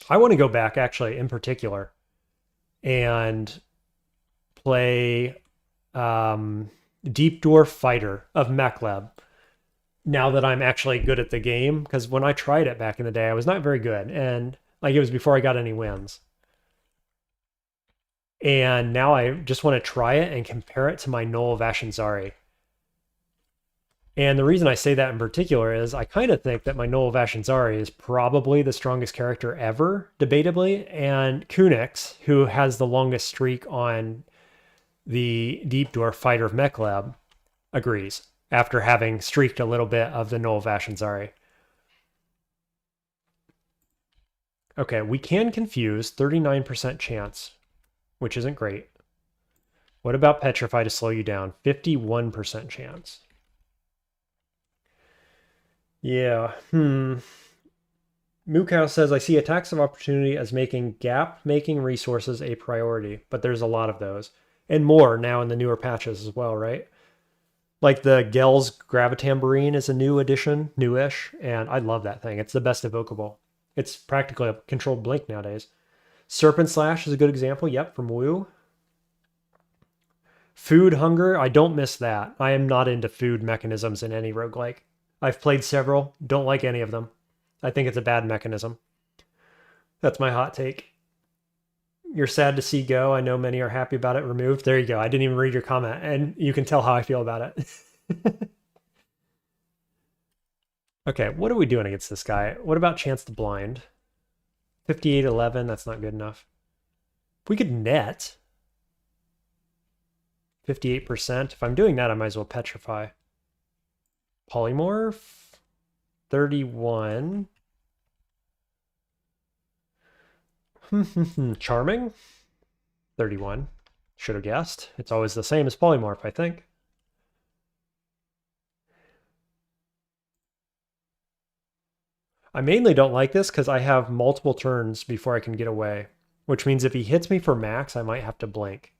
I want to go back, actually, in particular, and play Deep Dwarf Fighter of Mechlab. Now that I'm actually good at the game, because when I tried it back in the day, I was not very good, and like it was before I got any wins. And now I just want to try it and compare it to my Noel Vashanzari. And the reason I say that in particular is I kind of think that my Noel Vashanzari is probably the strongest character ever, debatably, and Kunix, who has the longest streak on the Deep Dwarf Fighter of Mechlab, agrees, after having streaked a little bit of the Noel Vashanzari. Okay, we can confuse, 39% chance, which isn't great. What about Petrify to slow you down? 51% chance. Yeah, Mukow says, I see attacks of opportunity as making gap-making resources a priority, but there's a lot of those. And more now in the newer patches as well, right? Like the Gel's Gravitambourine is a new addition, newish, and I love that thing. It's the best evocable. It's practically a controlled blink nowadays. Serpent Slash is a good example, yep, from Wu. Food Hunger, I don't miss that. I am not into food mechanisms in any roguelike. I've played several, don't like any of them. I think it's a bad mechanism. That's my hot take. You're sad to see go. I know many are happy about it removed. There you go. I didn't even read your comment, and you can tell how I feel about it. Okay, what are we doing against this guy? What about Chance to Blind? 58-11, that's not good enough. If we could net 58%, if I'm doing that, I might as well Petrify. Polymorph, 31. Charming, 31. Should have guessed. It's always the same as Polymorph, I think. I mainly don't like this because I have multiple turns before I can get away, which means if he hits me for max, I might have to blink.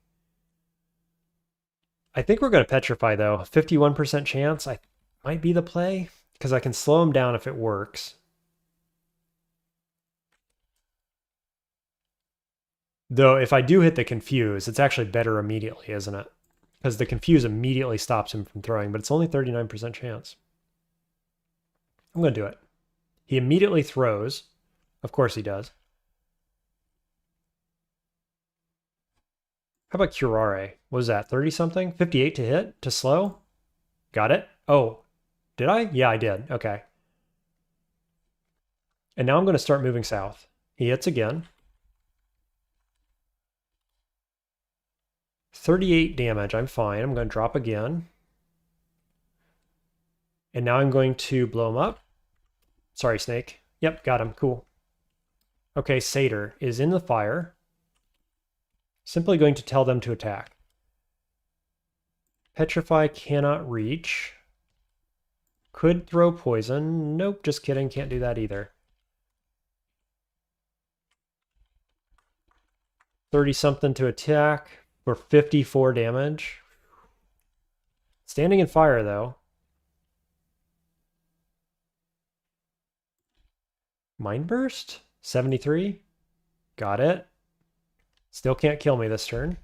I think we're going to Petrify, though. 51% chance. I might be the play because I can slow him down if it works. Though if I do hit the Confuse, it's actually better immediately, isn't it? Because the Confuse immediately stops him from throwing, but it's only 39% chance. I'm going to do it. He immediately throws. Of course he does. How about Curare? What was that, 30-something? 58 to hit? To slow? Got it? Oh, did I? Yeah, I did. Okay. And now I'm going to start moving south. He hits again. 38 damage. I'm fine. I'm going to drop again. And now I'm going to blow him up. Sorry, Snake. Yep, got him. Cool. Okay, Satyr is in the fire. Simply going to tell them to attack. Petrify cannot reach. Could throw poison. Nope, just kidding. Can't do that either. 30-something to attack for 54 damage. Standing in fire, though. Mind Burst? 73? Got it. Still can't kill me this turn.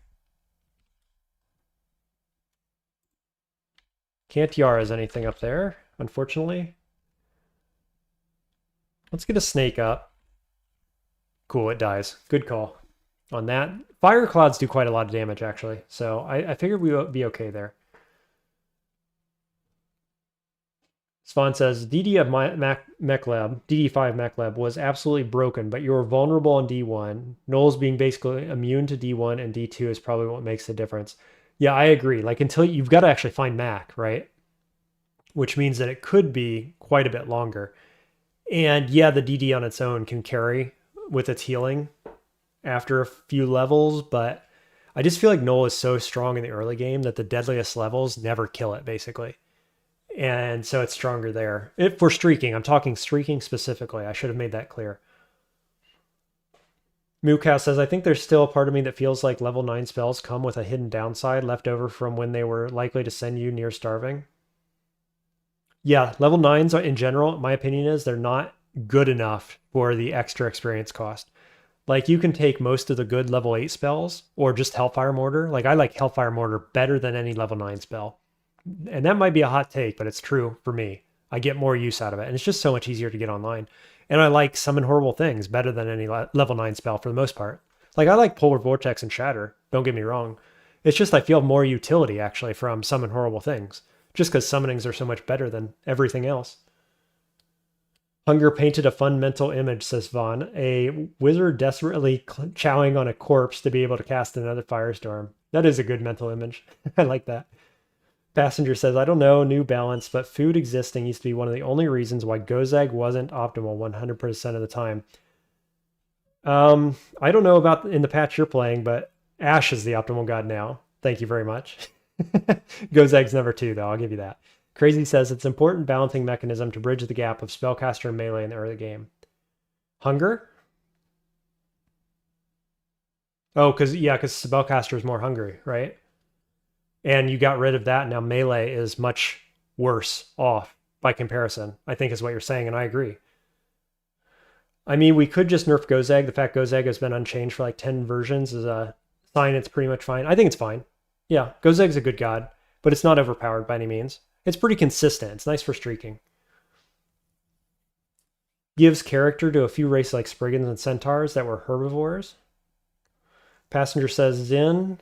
Can't Yara's anything up there, unfortunately. Let's get a snake up. Cool, it dies. Good call on that. Fire clouds do quite a lot of damage, actually. So I figured we would be okay there. Svan says, DD5 Mech Lab was absolutely broken, but you were vulnerable on D1. Knowles being basically immune to D1 and D2 is probably what makes the difference. Yeah, I agree. Like, until you've got to actually find Mac, right? Which means that it could be quite a bit longer. And yeah, the DD on its own can carry with its healing after a few levels, but I just feel like Null is so strong in the early game that the deadliest levels never kill it, basically. And so it's stronger there. If we're streaking, I'm talking streaking specifically. I should have made that clear. Mookow says, I think there's still a part of me that feels like level 9 spells come with a hidden downside left over from when they were likely to send you near starving. Yeah, level 9s in general, my opinion is they're not good enough for the extra experience cost. Like, you can take most of the good level 8 spells or just Hellfire Mortar. Like, I like Hellfire Mortar better than any level 9 spell. And that might be a hot take, but it's true for me. I get more use out of it, and it's just so much easier to get online. And I like Summon Horrible Things better than any level 9 spell for the most part. Like, I like Polar Vortex and Shatter, don't get me wrong. It's just I feel more utility, actually, from Summon Horrible Things. Just because summonings are so much better than everything else. Hunger painted a fun mental image, says Vaughn. A wizard desperately chowing on a corpse to be able to cast another firestorm. That is a good mental image. I like that. Passenger says, I don't know, New Balance, but food existing used to be one of the only reasons why Gozag wasn't optimal 100% of the time. I don't know about in the patch you're playing, but Ash is the optimal god now. Thank you very much. Gozag's number 2, though, I'll give you that. Crazy says, it's an important balancing mechanism to bridge the gap of Spellcaster and Melee in the early game. Hunger? Oh, because Spellcaster is more hungry, right? And you got rid of that. Now Melee is much worse off by comparison, I think is what you're saying, and I agree. I mean, we could just nerf Gozag. The fact Gozag has been unchanged for like 10 versions is a sign it's pretty much fine. I think it's fine. Yeah, Gozag's a good god, but it's not overpowered by any means. It's pretty consistent. It's nice for streaking. Gives character to a few races like Spriggans and Centaurs that were herbivores. Passenger says, Zin,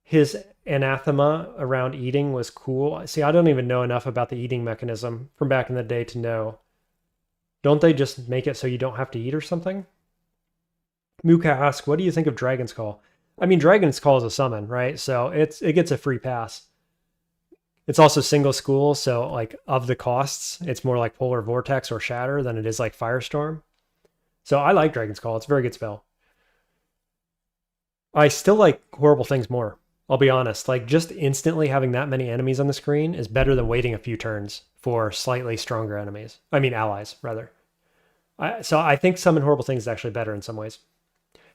his anathema around eating was cool. See, I don't even know enough about the eating mechanism from back in the day to know. Don't they just make it so you don't have to eat or something? Muka asks, what do you think of Dragon's Call? I mean, Dragon's Call is a summon, right? So it gets a free pass. It's also single school, so like of the costs, it's more like Polar Vortex or Shatter than it is like Firestorm. So I like Dragon's Call. It's a very good spell. I still like Horrible Things more. I'll be honest. Like, just instantly having that many enemies on the screen is better than waiting a few turns for slightly stronger enemies. I mean, allies, rather. So I think Summon Horrible Things is actually better in some ways.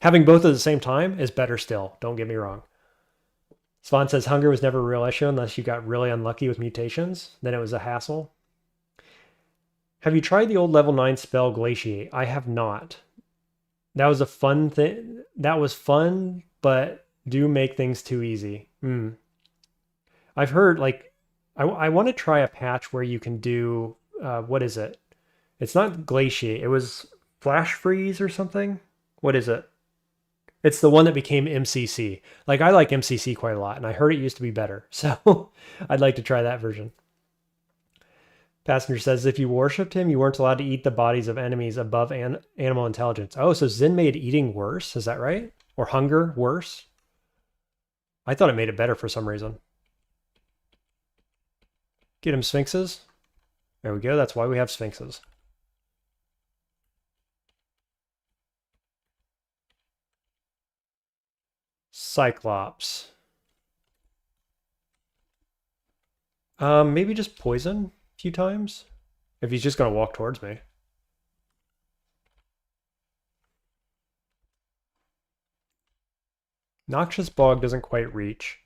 Having both at the same time is better still. Don't get me wrong. Svan says hunger was never a real issue unless you got really unlucky with mutations. Then it was a hassle. Have you tried the old level 9 spell Glaciate? I have not. That was a fun thing. That was fun, but do make things too easy. I've heard, like, I want to try a patch where you can do, what is it? It's not Glaciate. It was Flash Freeze or something. What is it? It's the one that became MCC. Like, I like MCC quite a lot, and I heard it used to be better. So I'd like to try that version. Passenger says, if you worshipped him, you weren't allowed to eat the bodies of enemies above animal intelligence. Oh, so Zin made eating worse? Is that right? Or hunger worse? I thought it made it better for some reason. Get him Sphinxes. There we go. That's why we have Sphinxes. Cyclops. Maybe just poison. few times. If he's just going to walk towards me. Noxious Bog doesn't quite reach.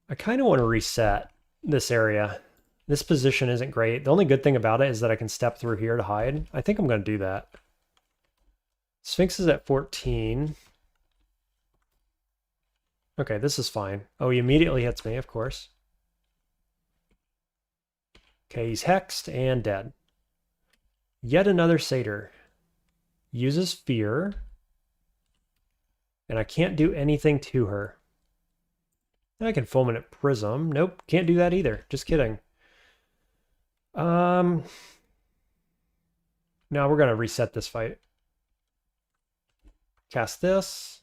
I kind of want to reset this area. This position isn't great. The only good thing about it is that I can step through here to hide. I think I'm going to do that. Sphinx is at 14. Okay, this is fine. Oh, he immediately hits me, of course. Okay, he's hexed and dead. Yet another satyr. Uses fear. And I can't do anything to her. I can fulminate prism. Nope, can't do that either. Just kidding. Now we're going to reset this fight. Cast this.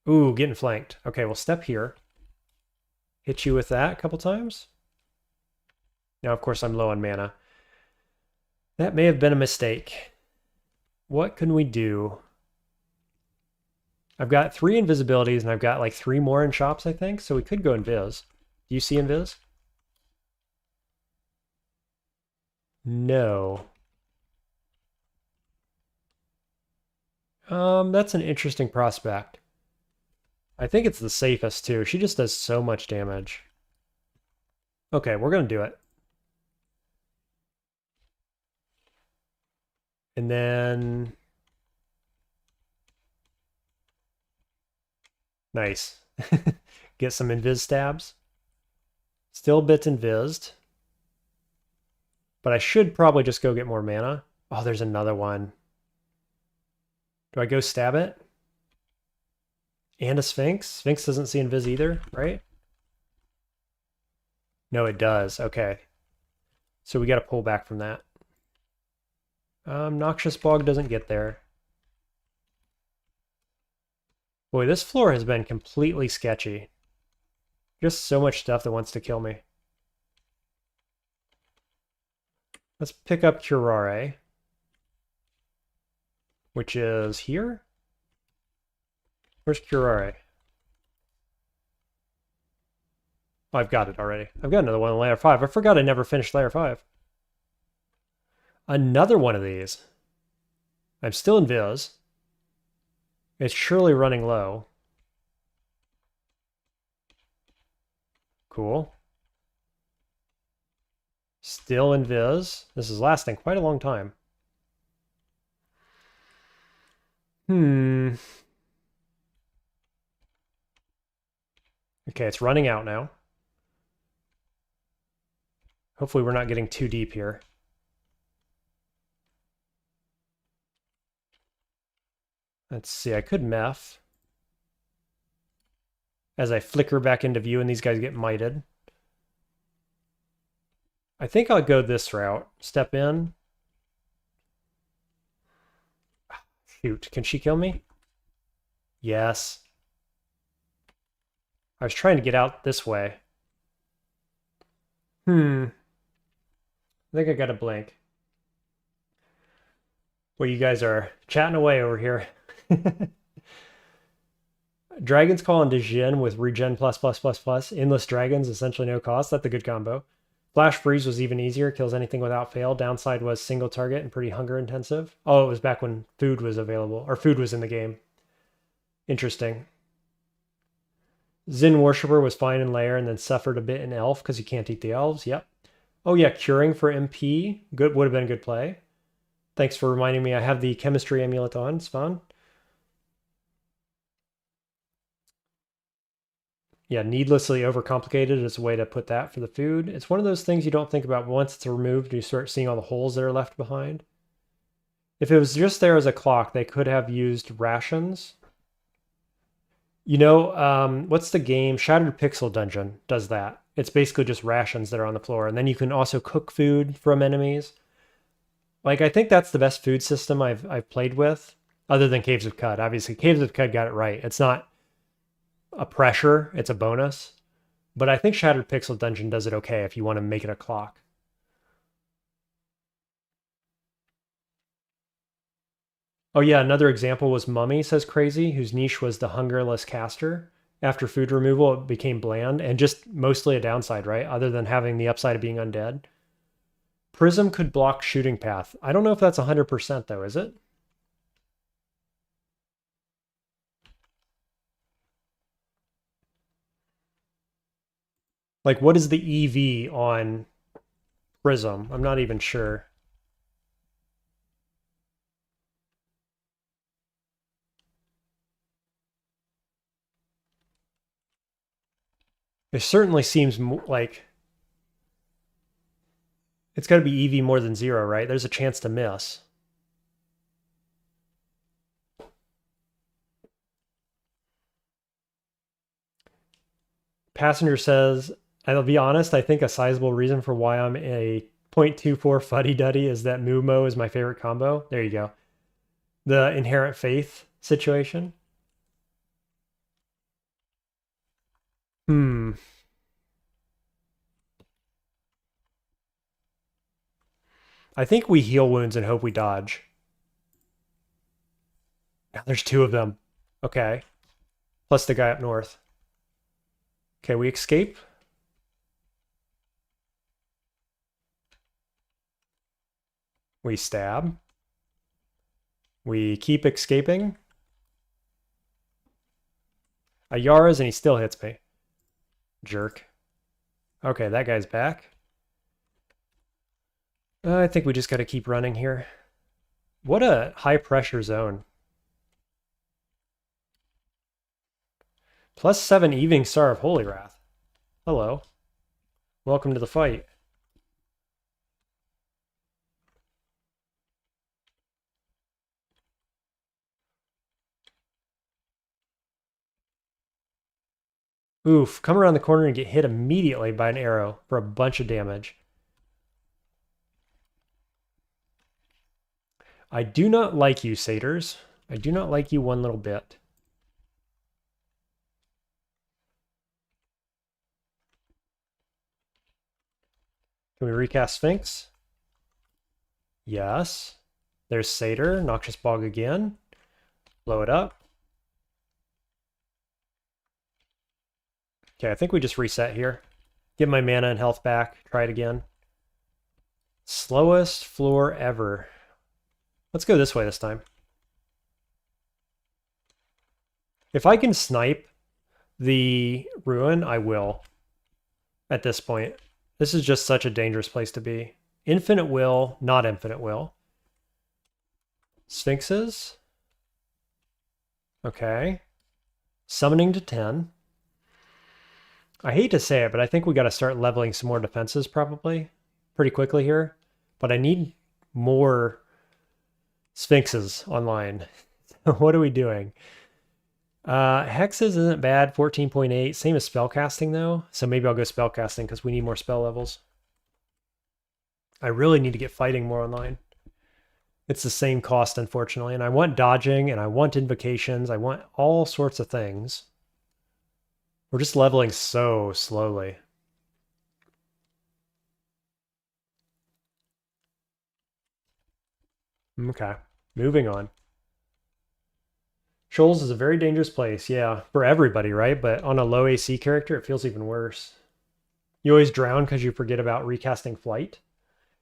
Ooh, getting flanked. Okay, we'll step here. Hit you with that a couple times. Now, of course, I'm low on mana. That may have been a mistake. What can we do? I've got 3 invisibilities, and I've got like 3 more in shops, I think. So we could go invis. Do you see invis? No. That's an interesting prospect. I think it's the safest too. She just does so much damage. Okay, we're gonna do it. And then... Nice. Get some invis stabs. Still a bit invised. But I should probably just go get more mana. Oh, there's another one. Do I go stab it? And a Sphinx? Sphinx doesn't see invis either, right? No, it does. Okay. So we got to pull back from that. Noxious Bog doesn't get there. Boy, this floor has been completely sketchy. Just so much stuff that wants to kill me. Let's pick up Curare, which is here. Where's Curare? Oh, I've got it already. I've got another one in layer 5. I forgot I never finished layer 5. Another one of these. I'm still in Viz. It's surely running low. Cool. Still in Viz. This is lasting quite a long time. Okay, it's running out now. Hopefully we're not getting too deep here. Let's see, I could meth. As I flicker back into view and these guys get mited. I think I'll go this route. Step in. Shoot, can she kill me? Yes. I was trying to get out this way. I think I got a blink. Well, you guys are chatting away over here. Dragon's Call into Jin with regen ++++. Endless Dragons, essentially no cost. That's a good combo. Flash Freeze was even easier. Kills anything without fail. Downside was single target and pretty hunger intensive. Oh, it was back when food was available. Or food was in the game. Interesting. Zin Worshipper was fine in layer and then suffered a bit in elf because you can't eat the elves. Yep. Oh yeah, Curing for MP. Good, would have been a good play. Thanks for reminding me I have the Chemistry Amulet on. It's fun. Yeah, needlessly overcomplicated is a way to put that for the food. It's one of those things you don't think about, but once it's removed, you start seeing all the holes that are left behind. If it was just there as a clock, they could have used rations. You know, what's the game? Shattered Pixel Dungeon does that. It's basically just rations that are on the floor. And then you can also cook food from enemies. Like, I think that's the best food system I've played with, other than Caves of Cud. Obviously, Caves of Cud got it right. It's not a pressure, it's a bonus. But I think Shattered Pixel Dungeon does it okay if you want to make it a clock. Oh yeah, another example was Mummy, says Crazy, whose niche was the hungerless caster. After food removal, it became bland and just mostly a downside, right? Other than having the upside of being undead. Prism could block shooting path. I don't know if that's 100% though, is it? Like, what is the EV on Prism? I'm not even sure. It certainly seems like it's got to be EV more than 0, right? There's a chance to miss. Passenger says, I'll be honest, I think a sizable reason for why I'm a 0.24 fuddy-duddy is that Mumo is my favorite combo. There you go. The Inherent Faith situation. I think we heal wounds and hope we dodge. Yeah, there's 2 of them. Okay. Plus the guy up north. Okay, we escape. We stab. We keep escaping. I Yaras and he still hits me. Jerk. Okay, that guy's back. I think we just got to keep running here. What a high pressure zone. +7 Evening Star of Holy Wrath. Hello. Welcome to the fight. Oof, come around the corner and get hit immediately by an arrow for a bunch of damage. I do not like you, satyrs. I do not like you one little bit. Can we recast Sphinx? Yes. There's Satyr, Noxious Bog again. Blow it up. Okay, I think we just reset here. Get my mana and health back. Try it again. Slowest floor ever. Let's go this way this time. If I can snipe the Rune, I will. At this point. This is just such a dangerous place to be. Infinite will, not infinite will. Sphinxes. Okay. Summoning to 10. I hate to say it, but I think we got to start leveling some more defenses probably pretty quickly here. But I need more Sphinxes online. What are we doing? Hexes isn't bad, 14.8. Same as spellcasting though. So maybe I'll go spellcasting because we need more spell levels. I really need to get fighting more online. It's the same cost, unfortunately. And I want dodging and I want invocations. I want all sorts of things. We're just leveling so slowly. Okay, moving on. Shoals is a very dangerous place, yeah, for everybody, right? But on a low AC character, it feels even worse. You always drown because you forget about recasting flight?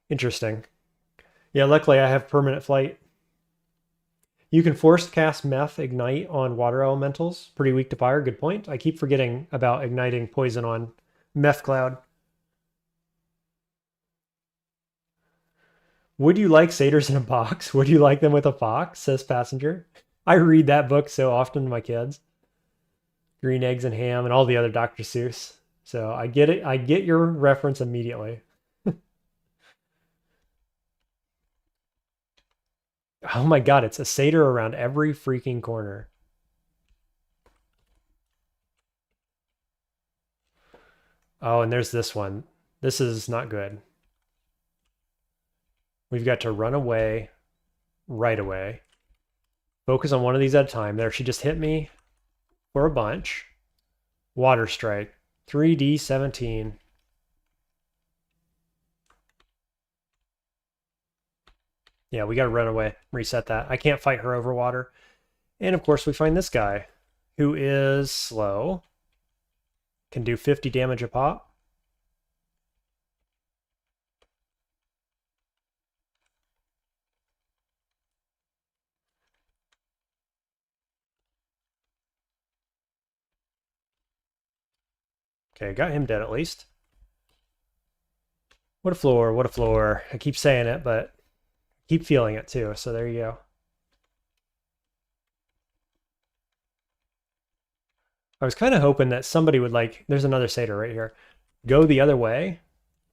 Interesting. Yeah, luckily I have permanent flight. You can force cast Meth Ignite on water elementals. Pretty weak to fire, good point. I keep forgetting about igniting poison on Meth Cloud. Would you like satyrs in a box? Would you like them with a fox? Says Passenger. I read that book so often to my kids. Green Eggs and Ham and all the other Dr. Seuss. So I get it. I get your reference immediately. Oh my god, it's a satyr around every freaking corner. Oh, and there's this one. This is not good. We've got to run away right away. Focus on one of these at a time. There, she just hit me for a bunch. Water Strike. 3d17. Yeah, we got to run away. Reset that. I can't fight her over water. And of course, we find this guy who is slow. Can do 50 damage a pop. Okay, got him dead at least. What a floor, what a floor. I keep saying it, but I keep feeling it too, so there you go. I was kind of hoping that somebody would like, there's another satyr right here, go the other way,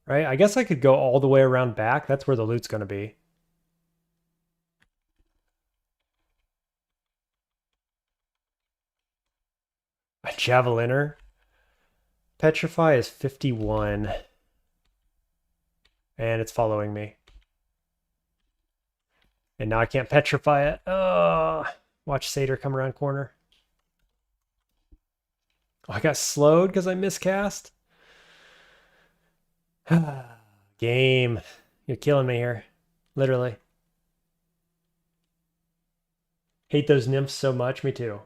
right? I guess I could go all the way around back. That's where the loot's going to be. A javeliner. Petrify is 51. And it's following me. And now I can't petrify it. Oh, watch satyr come around corner. Oh, I got slowed because I miscast. Game. You're killing me here. Literally. Hate those nymphs so much. Me too.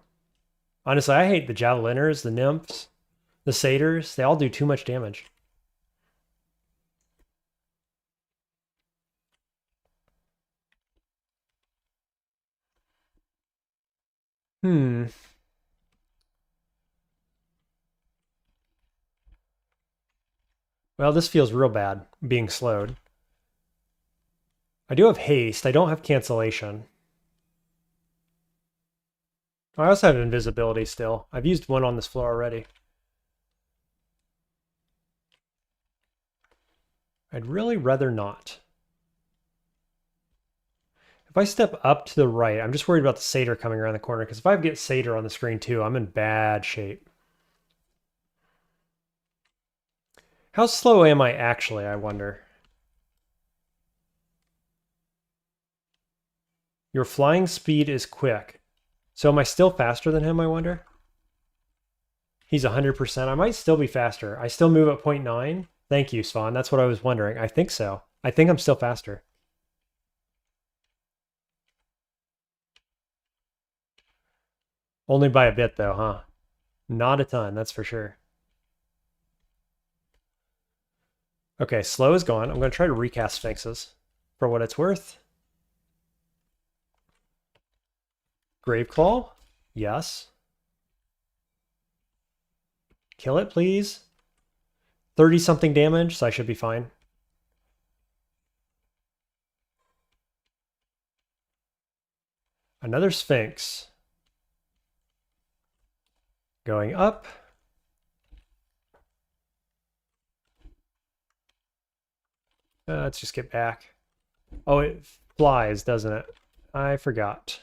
Honestly, I hate the javeliners, the nymphs, the satyrs. They all do too much damage. Well, this feels real bad, being slowed. I do have haste. I don't have cancellation. I also have invisibility still. I've used one on this floor already. I'd really rather not. If I step up to the right, I'm just worried about the satyr coming around the corner, because if I get satyr on the screen too, I'm in bad shape. How slow am I actually, I wonder? Your flying speed is quick. So am I still faster than him, I wonder? He's 100%. I might still be faster. I still move at 0.9. Thank you, Svan. That's what I was wondering. I think so. I think I'm still faster. Only by a bit, though, huh? Not a ton, that's for sure. Okay, slow is gone. I'm going to try to recast Sphinxes for what it's worth. Graveclaw? Yes. Kill it, please. 30-something damage, so I should be fine. Another Sphinx. Going up. Let's just get back. Oh, it flies, doesn't it? I forgot.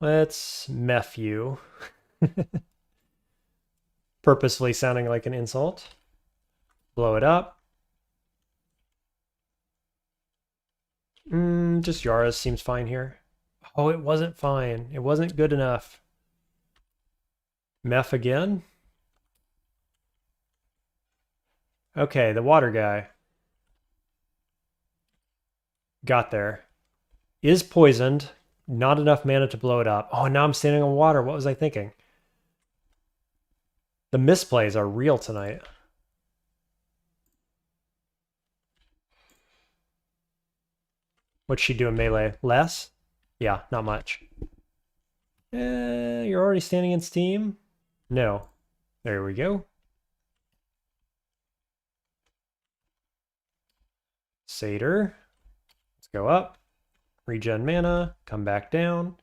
Let's meth you. Purposefully sounding like an insult. Blow it up. Just Yara's seems fine here. Oh, it wasn't fine. It wasn't good enough. Meth again. Okay, the water guy. Got there. Is poisoned. Not enough mana to blow it up. Oh, now I'm standing on water. What was I thinking? The misplays are real tonight. What's she doing melee? Less? Yeah, not much. You're already standing in Steam? No. There we go. Satyr. Let's go up. Regen mana. Come back down.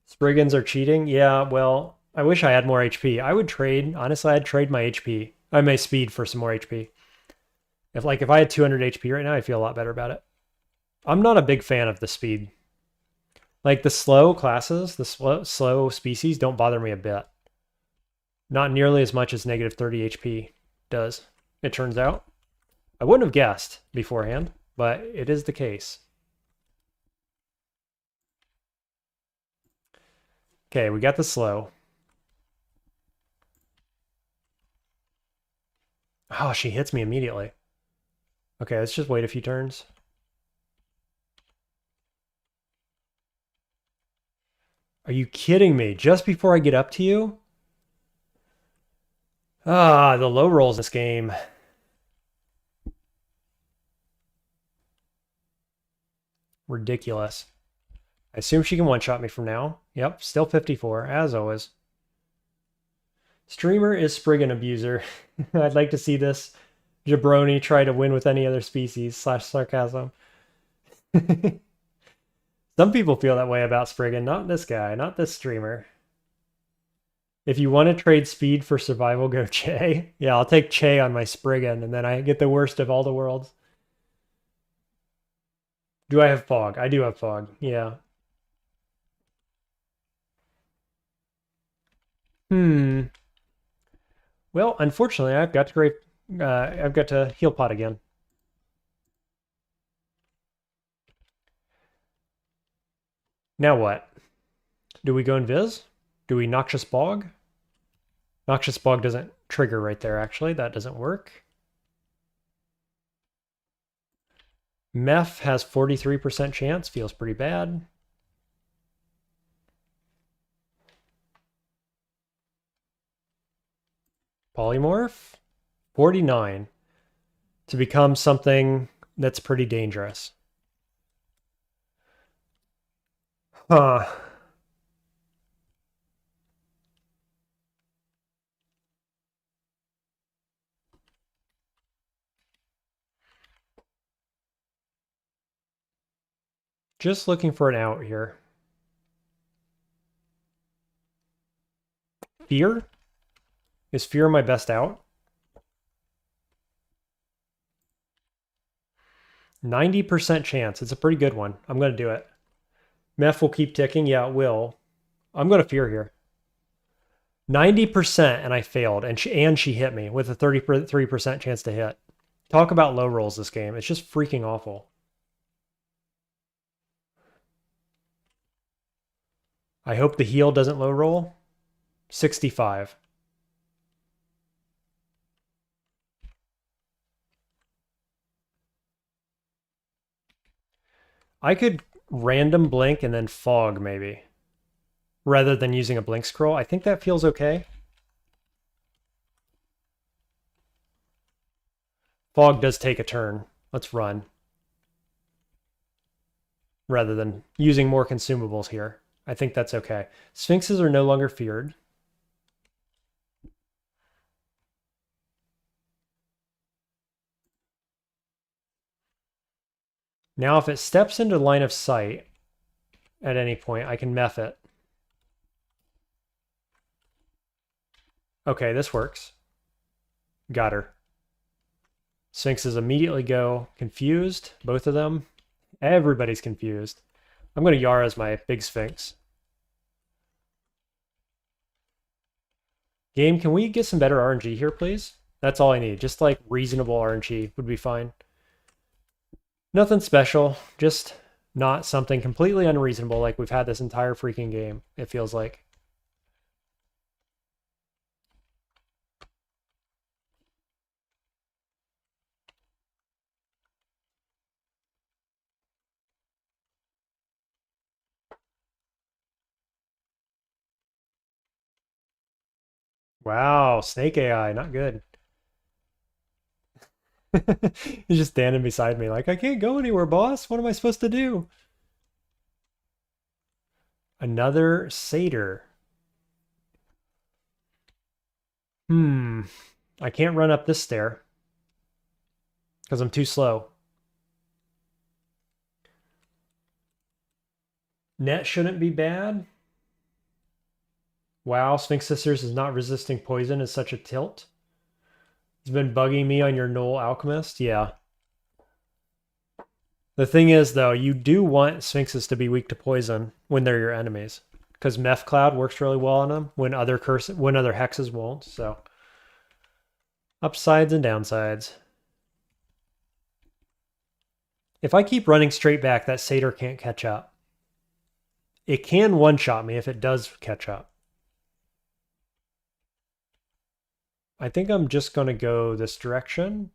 Spriggans are cheating? Yeah, well, I wish I had more HP. I would trade. Honestly, I'd trade my HP. My speed for some more HP. If I had 200 HP right now, I'd feel a lot better about it. I'm not a big fan of the speed. Like the slow classes, the slow species don't bother me a bit. Not nearly as much as negative 30 HP does, it turns out. I wouldn't have guessed beforehand, but it is the case. Okay, we got the slow. Oh, she hits me immediately. Okay, let's just wait a few turns. Are you kidding me? Just before I get up to you? Ah, the low rolls in this game. Ridiculous. I assume she can one-shot me from now. Yep, still 54, as always. Streamer is Spriggan abuser. I'd like to see this jabroni try to win with any other species / sarcasm. Some people feel that way about Spriggan, not this guy, not this streamer. If you want to trade speed for survival, go Che. Yeah, I'll take Che on my Spriggan, and then I get the worst of all the worlds. Do I have fog? I do have fog, yeah. Hmm. Well, unfortunately, I've got to heal pot again. Now what? Do we go invis? Do we Noxious Bog? Noxious Bog doesn't trigger right there, actually. That doesn't work. Meph has 43% chance. Feels pretty bad. Polymorph? 49. To become something that's pretty dangerous. Huh. Just looking for an out here. Fear? Is fear my best out? 90% chance. It's a pretty good one. I'm going to do it. Meph will keep ticking. Yeah, it will. I'm going to fear here. 90% and I failed. And she hit me with a 33% chance to hit. Talk about low rolls this game. It's just freaking awful. I hope the heal doesn't low roll. 65. I could random blink and then fog maybe. Rather than using a blink scroll. I think that feels okay. Fog does take a turn. Let's run. Rather than using more consumables here. I think that's okay. Sphinxes are no longer feared. Now if it steps into line of sight at any point, I can meth it. Okay, this works. Got her. Sphinxes immediately go confused, both of them. Everybody's confused. I'm going to Yara as my big Sphinx. Game, can we get some better RNG here, please? That's all I need. Just like reasonable RNG would be fine. Nothing special, just not something completely unreasonable like we've had this entire freaking game, it feels like. Wow, Snake AI, not good. He's just standing beside me like, I can't go anywhere, boss. What am I supposed to do? Another satyr. I can't run up this stair because I'm too slow. Net shouldn't be bad. Wow, Sphinx Sisters is not resisting poison is such a tilt. It's been bugging me on your Null Alchemist. Yeah. The thing is, though, you do want Sphinxes to be weak to poison when they're your enemies. Because Meth Cloud works really well on them when other hexes won't, so. Upsides and downsides. If I keep running straight back, that satyr can't catch up. It can one-shot me if it does catch up. I think I'm just going to go this direction.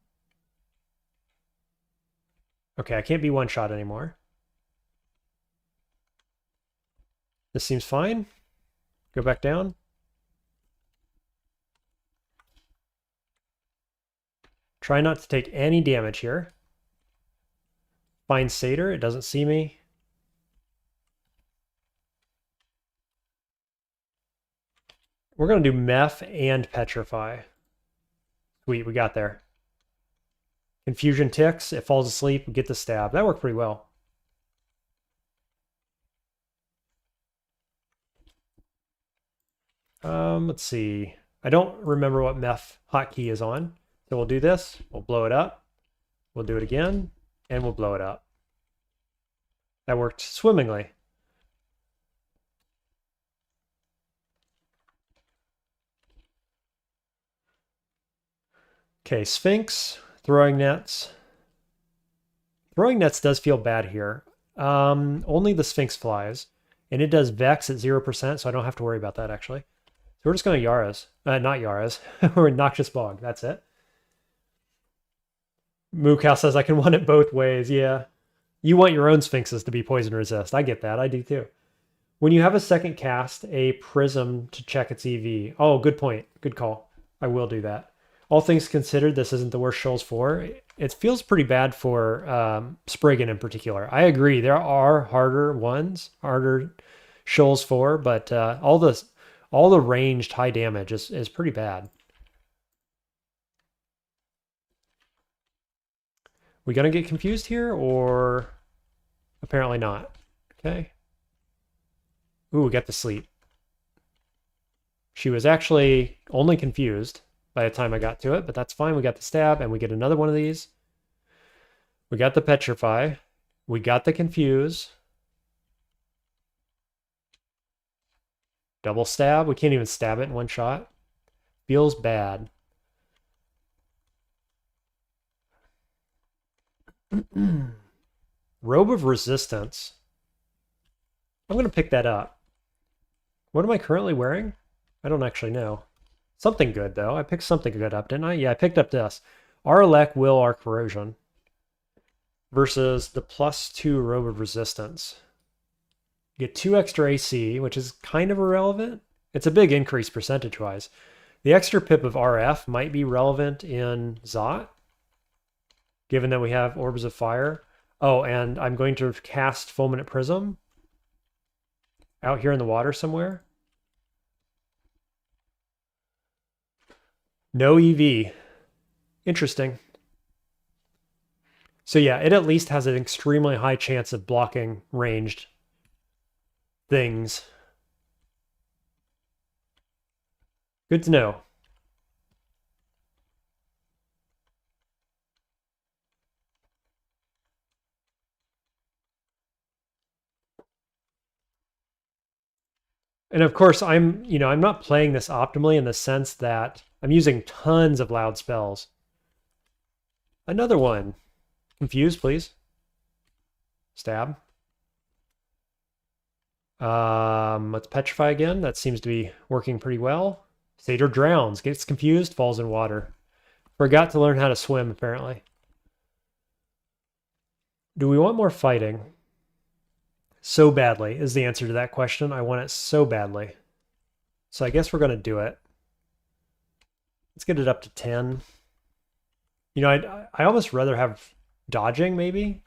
Okay, I can't be one-shot anymore. This seems fine. Go back down. Try not to take any damage here. Find Satyr. It doesn't see me. We're going to do Meph and Petrify. Sweet, we got there. Confusion ticks. It falls asleep. We get the stab. That worked pretty well. Let's see. I don't remember what Meph hotkey is on. So we'll do this. We'll blow it up. We'll do it again. And we'll blow it up. That worked swimmingly. Okay, Sphinx, throwing nets. Throwing nets does feel bad here. Only the Sphinx flies. And it does Vex at 0%, so I don't have to worry about that, actually. So we're just going to Yaras. Not Yaras. We're in Noxious Bog. That's it. Mookow says I can want it both ways. Yeah. You want your own Sphinxes to be poison resist. I get that. I do too. When you have a second cast, a Prism to check its EV. Oh, good point. Good call. I will do that. All things considered, this isn't the worst Shoals 4. It feels pretty bad for Spriggan in particular. I agree. There are harder ones, harder Shoals 4, but all the ranged high damage is pretty bad. We gonna get confused here, or apparently not? Okay. Ooh, we got the sleep. She was actually only confused by the time I got to it, but that's fine. We got the stab, and we get another one of these. We got the petrify. We got the confuse. Double stab. We can't even stab it in one shot. Feels bad. Robe of Resistance. I'm going to pick that up. What am I currently wearing? I don't actually know. Something good, though. I picked something good up, didn't I? Yeah, I picked up this. Arlek Will Arc Corrosion versus the +2 Robe of Resistance. You get 2 extra AC, which is kind of irrelevant. It's a big increase percentage-wise. The extra pip of RF might be relevant in Zot, given that we have Orbs of Fire. Oh, and I'm going to cast Fulminate Prism out here in the water somewhere. No EV. Interesting. So yeah, it at least has an extremely high chance of blocking ranged things. Good to know. And of course, I'm not playing this optimally in the sense that I'm using tons of loud spells. Another one. Confuse, please. Stab. Let's petrify again. That seems to be working pretty well. Satyr drowns, gets confused, falls in water. Forgot to learn how to swim, apparently. Do we want more fighting? So badly is the answer to that question. I want it so badly. So I guess we're going to do it. Let's get it up to 10. You know, I almost rather have dodging, maybe.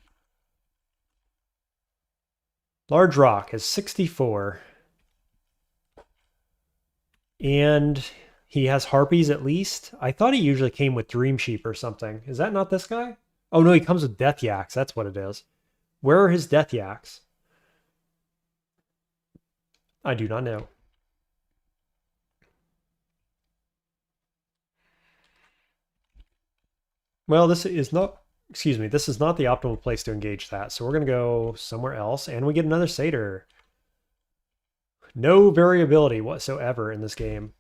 Large Rock is 64. And he has harpies at least. I thought he usually came with Dream Sheep or something. Is that not this guy? Oh no, he comes with Death Yaks. That's what it is. Where are his Death Yaks? I do not know. Well, this is not, excuse me, this is not the optimal place to engage that. So we're going to go somewhere else, and we get another Satyr. No variability whatsoever in this game.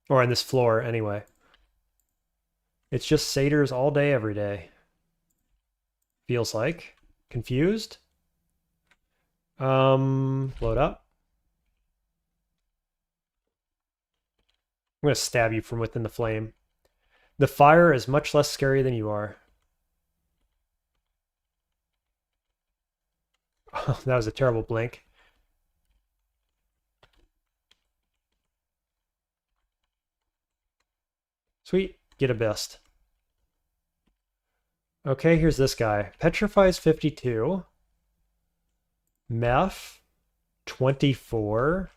Or in this floor, anyway. It's just Satyrs all day, every day. Feels like. Confused? Load up. I'm going to stab you from within the flame. The fire is much less scary than you are. Oh, that was a terrible blink. Sweet. Get abyssed. Okay, here's this guy. Petrifies 52. Meph 24.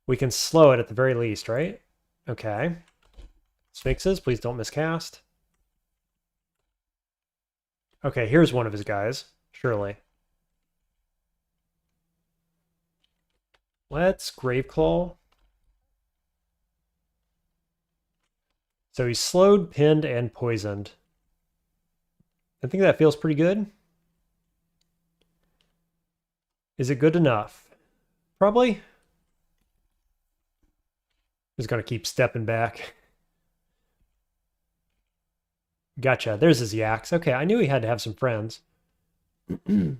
We can slow it at the very least, right? Okay. Sphinxes, please don't miscast. Okay, here's one of his guys. Surely. Let's Graveclaw. So he's slowed, pinned, and poisoned. I think that feels pretty good. Is it good enough? Probably. He's going to keep stepping back. Gotcha. There's his yaks. Okay, I knew he had to have some friends. One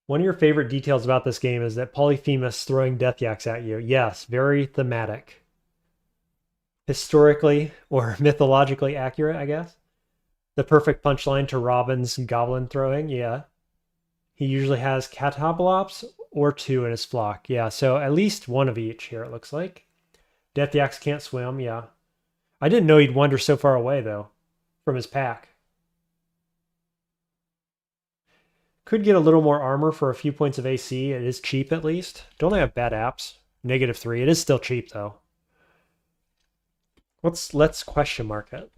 of your favorite details about this game is that Polyphemus throwing death yaks at you. Yes, very thematic. Historically or mythologically accurate, I guess. The perfect punchline to Robin's goblin throwing, yeah. He usually has Catabalops or 2 in his flock. Yeah, so at least one of each here, it looks like. Death yaks can't swim, yeah. I didn't know he'd wander so far away, though, from his pack. Could get a little more armor for a few points of AC. It is cheap, at least. Don't have bad apps. -3. It is still cheap, though. Let's question mark it.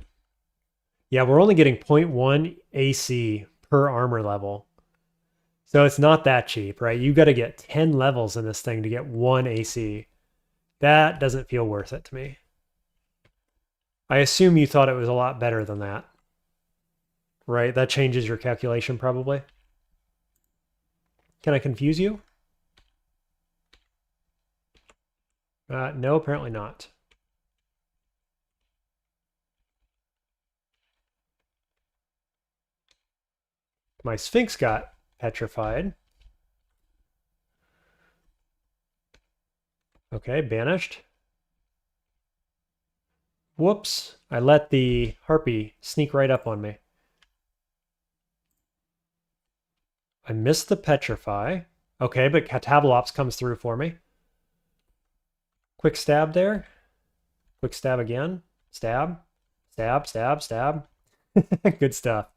Yeah, we're only getting 0.1 AC per armor level. So it's not that cheap, right? You got to get 10 levels in this thing to get 1 AC. That doesn't feel worth it to me. I assume you thought it was a lot better than that. Right? That changes your calculation probably. Can I confuse you? No, apparently not. My Sphinx got petrified. Okay, banished. Whoops, I let the Harpy sneak right up on me. I missed the petrify. Okay, but Catabalops comes through for me. Quick stab there. Quick stab again. Stab. Stab, stab, stab. Good stuff.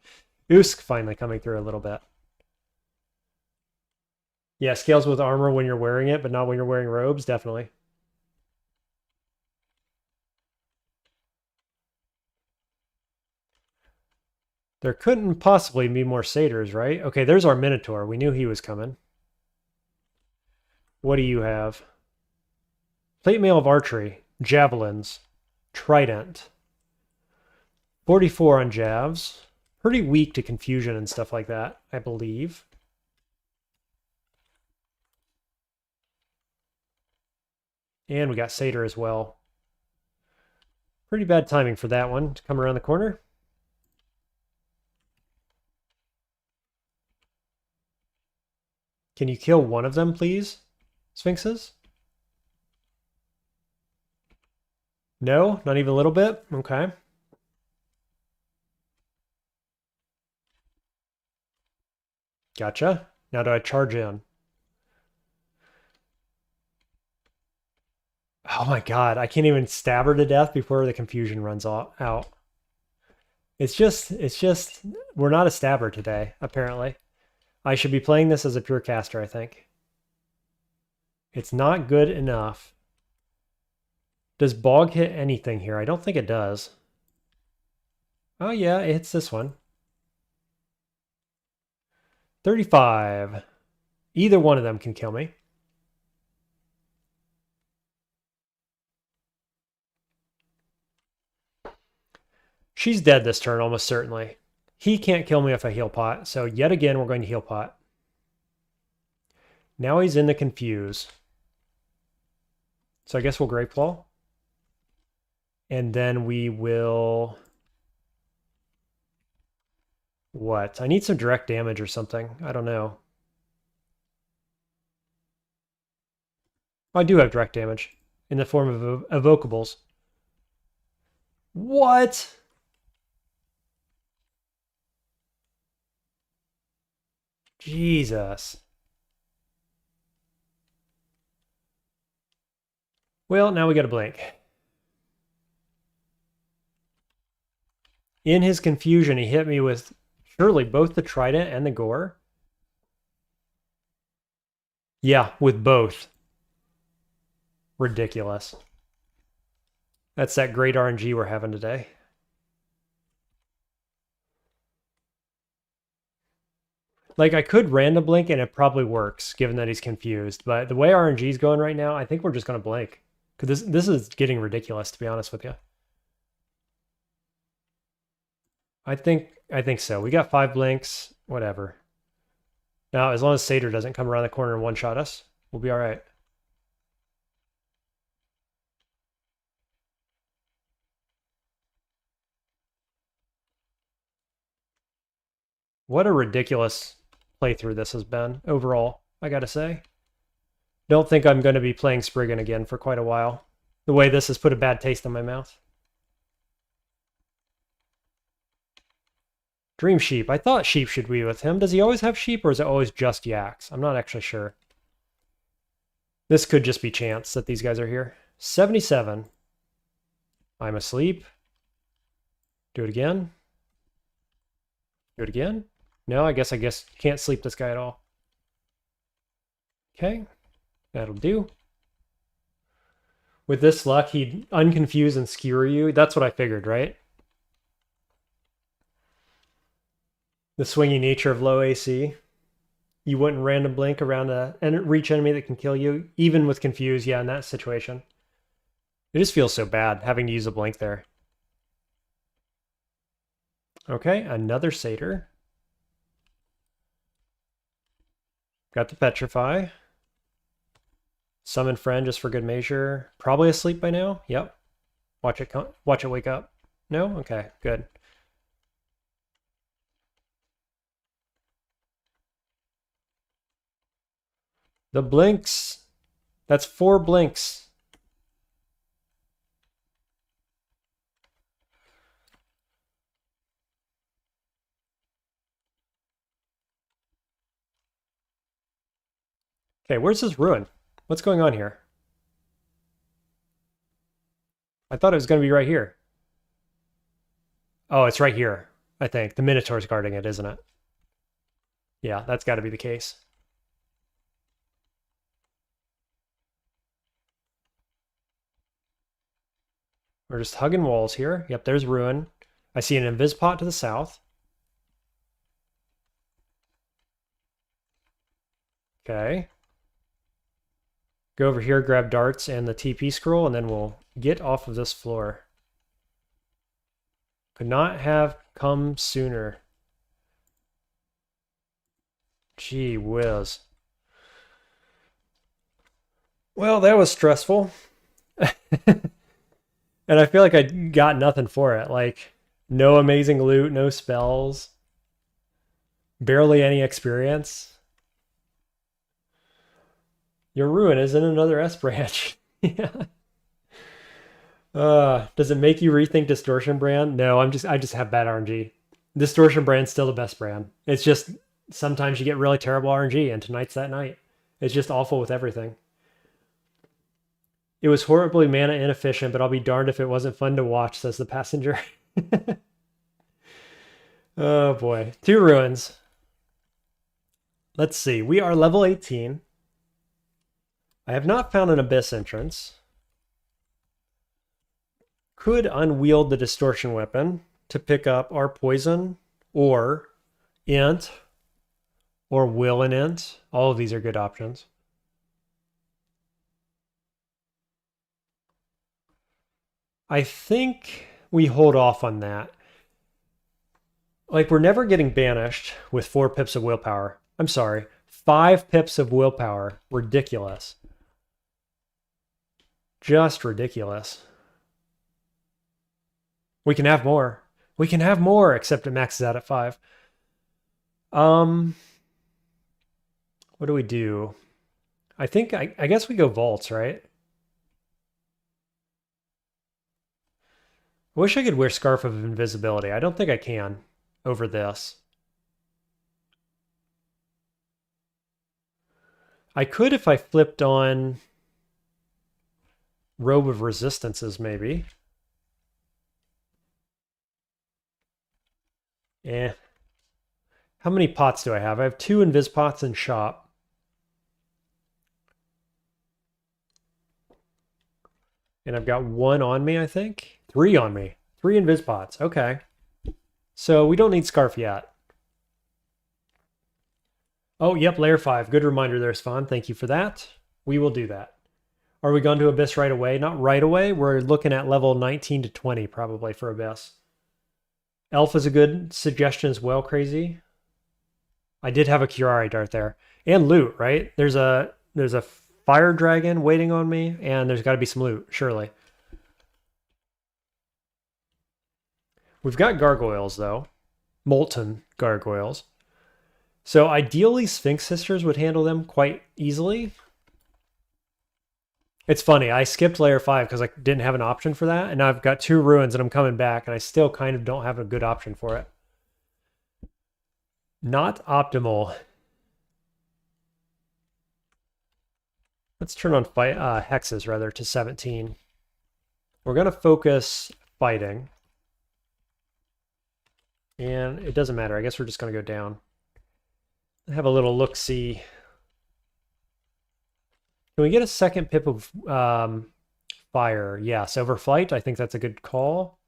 Usk finally coming through a little bit. Yeah, scales with armor when you're wearing it, but not when you're wearing robes, definitely. There couldn't possibly be more satyrs, right? Okay, there's our Minotaur. We knew he was coming. What do you have? Plate mail of archery. Javelins. Trident. 44 on javs. Pretty weak to confusion and stuff like that, I believe. And we got satyr as well. Pretty bad timing for that one to come around the corner. Can you kill one of them, please, Sphinxes? No? Not even a little bit? Okay. Gotcha. Now do I charge in? Oh my god, I can't even stab her to death before the confusion runs out. It's just, we're not a stabber today, apparently. I should be playing this as a pure caster, I think. It's not good enough. Does Bog hit anything here? I don't think it does. Oh yeah, it hits this one. 35. Either one of them can kill me. She's dead this turn, almost certainly. He can't kill me if I heal pot, so yet again we're going to heal pot. Now he's in the confuse. So I guess we'll Graveclaw. And then we will... What? I need some direct damage or something. I don't know. I do have direct damage in the form of evocables. What? Jesus. Well, now we got a blink. In his confusion, he hit me with surely both the trident and the gore. Yeah, with both. Ridiculous. That's that great RNG we're having today. Like, I could random blink and it probably works, given that he's confused. But the way RNG is going right now, I think we're just going to blink. Because this is getting ridiculous, to be honest with you. I think so. We got 5 blinks, whatever. Now, as long as Satyr doesn't come around the corner and one-shot us, we'll be all right. What a ridiculous playthrough this has been overall, I gotta say. Don't think I'm going to be playing Spriggan again for quite a while. The way this has put a bad taste in my mouth. Dream Sheep. I thought sheep should be with him. Does he always have sheep or is it always just yaks? I'm not actually sure. This could just be chance that these guys are here. 77. I'm asleep. Do it again. Do it again. No, I guess can't sleep this guy at all. Okay. That'll do. With this luck, he'd unconfuse and skewer you. That's what I figured, right? The swingy nature of low AC. You wouldn't random blink around a reach enemy that can kill you, even with confuse. Yeah, in that situation. It just feels so bad having to use a blink there. Okay, another Satyr. Got the Petrify. Summon Friend just for good measure. Probably asleep by now. Yep. Watch it wake up. No? Okay, good. The blinks. That's 4 blinks. Okay, where's this Rune? What's going on here? I thought it was going to be right here. Oh, it's right here, I think. The Minotaur's guarding it, isn't it? Yeah, that's got to be the case. We're just hugging walls here. Yep, there's Rune. I see an invis pot to the south. Okay. Go over here, grab darts and the TP scroll, and then we'll get off of this floor. Could not have come sooner. Gee whiz. Well, that was stressful. And I feel like I got nothing for it. Like, no amazing loot, no spells. Barely any experience. Your Rune is in another S branch. Yeah. Does it make you rethink Distortion brand? No, I just have bad RNG. Distortion brand's still the best brand. It's just sometimes you get really terrible RNG, and tonight's that night. It's just awful with everything. It was horribly mana inefficient, but I'll be darned if it wasn't fun to watch, says the passenger. Oh boy. 2 ruins. Let's see. We are level 18. I have not found an Abyss entrance. Could unwield the Distortion weapon to pick up our poison, or int, or will and int. All of these are good options. I think we hold off on that. Like, we're never getting banished with 4 pips of willpower. I'm sorry, 5 pips of willpower. Ridiculous. Just ridiculous. We can have more. We can have more, except it maxes out at 5. What do we do? I think, I guess we go vaults, right? I wish I could wear Scarf of Invisibility. I don't think I can over this. I could if I flipped on Robe of Resistances, maybe. Eh. How many pots do I have? I have 2 invis pots in shop. And I've got 1 on me, I think. 3 on me. 3 invis pots. Okay. So we don't need Scarf yet. Oh, yep, layer 5. Good reminder there, Spawn. Thank you for that. We will do that. Are we going to Abyss right away? Not right away. We're looking at level 19 to 20 probably for Abyss. Elf is a good suggestion as well, Crazy. I did have a Curari dart there. And loot, right? There's a fire dragon waiting on me, and there's got to be some loot, surely. We've got gargoyles, though. Molten gargoyles. So ideally, Sphinx Sisters would handle them quite easily. It's funny, I skipped layer 5 because I didn't have an option for that, and now I've got 2 ruins and I'm coming back, and I still kind of don't have a good option for it. Not optimal. Let's turn on hexes, rather, to 17. We're going to focus fighting. And it doesn't matter. I guess we're just going to go down. Have a little look-see. Can we get a second pip of fire? Yes, overflight. I think that's a good call.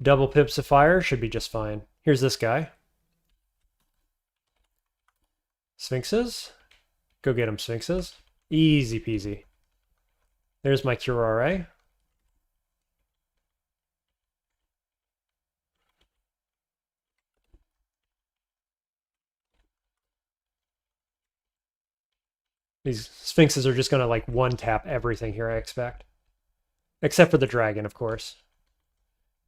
Double pips of fire should be just fine. Here's this guy. Sphinxes. Go get him, Sphinxes. Easy peasy. There's my Curare. These Sphinxes are just going to like one-tap everything here, I expect. Except for the dragon, of course.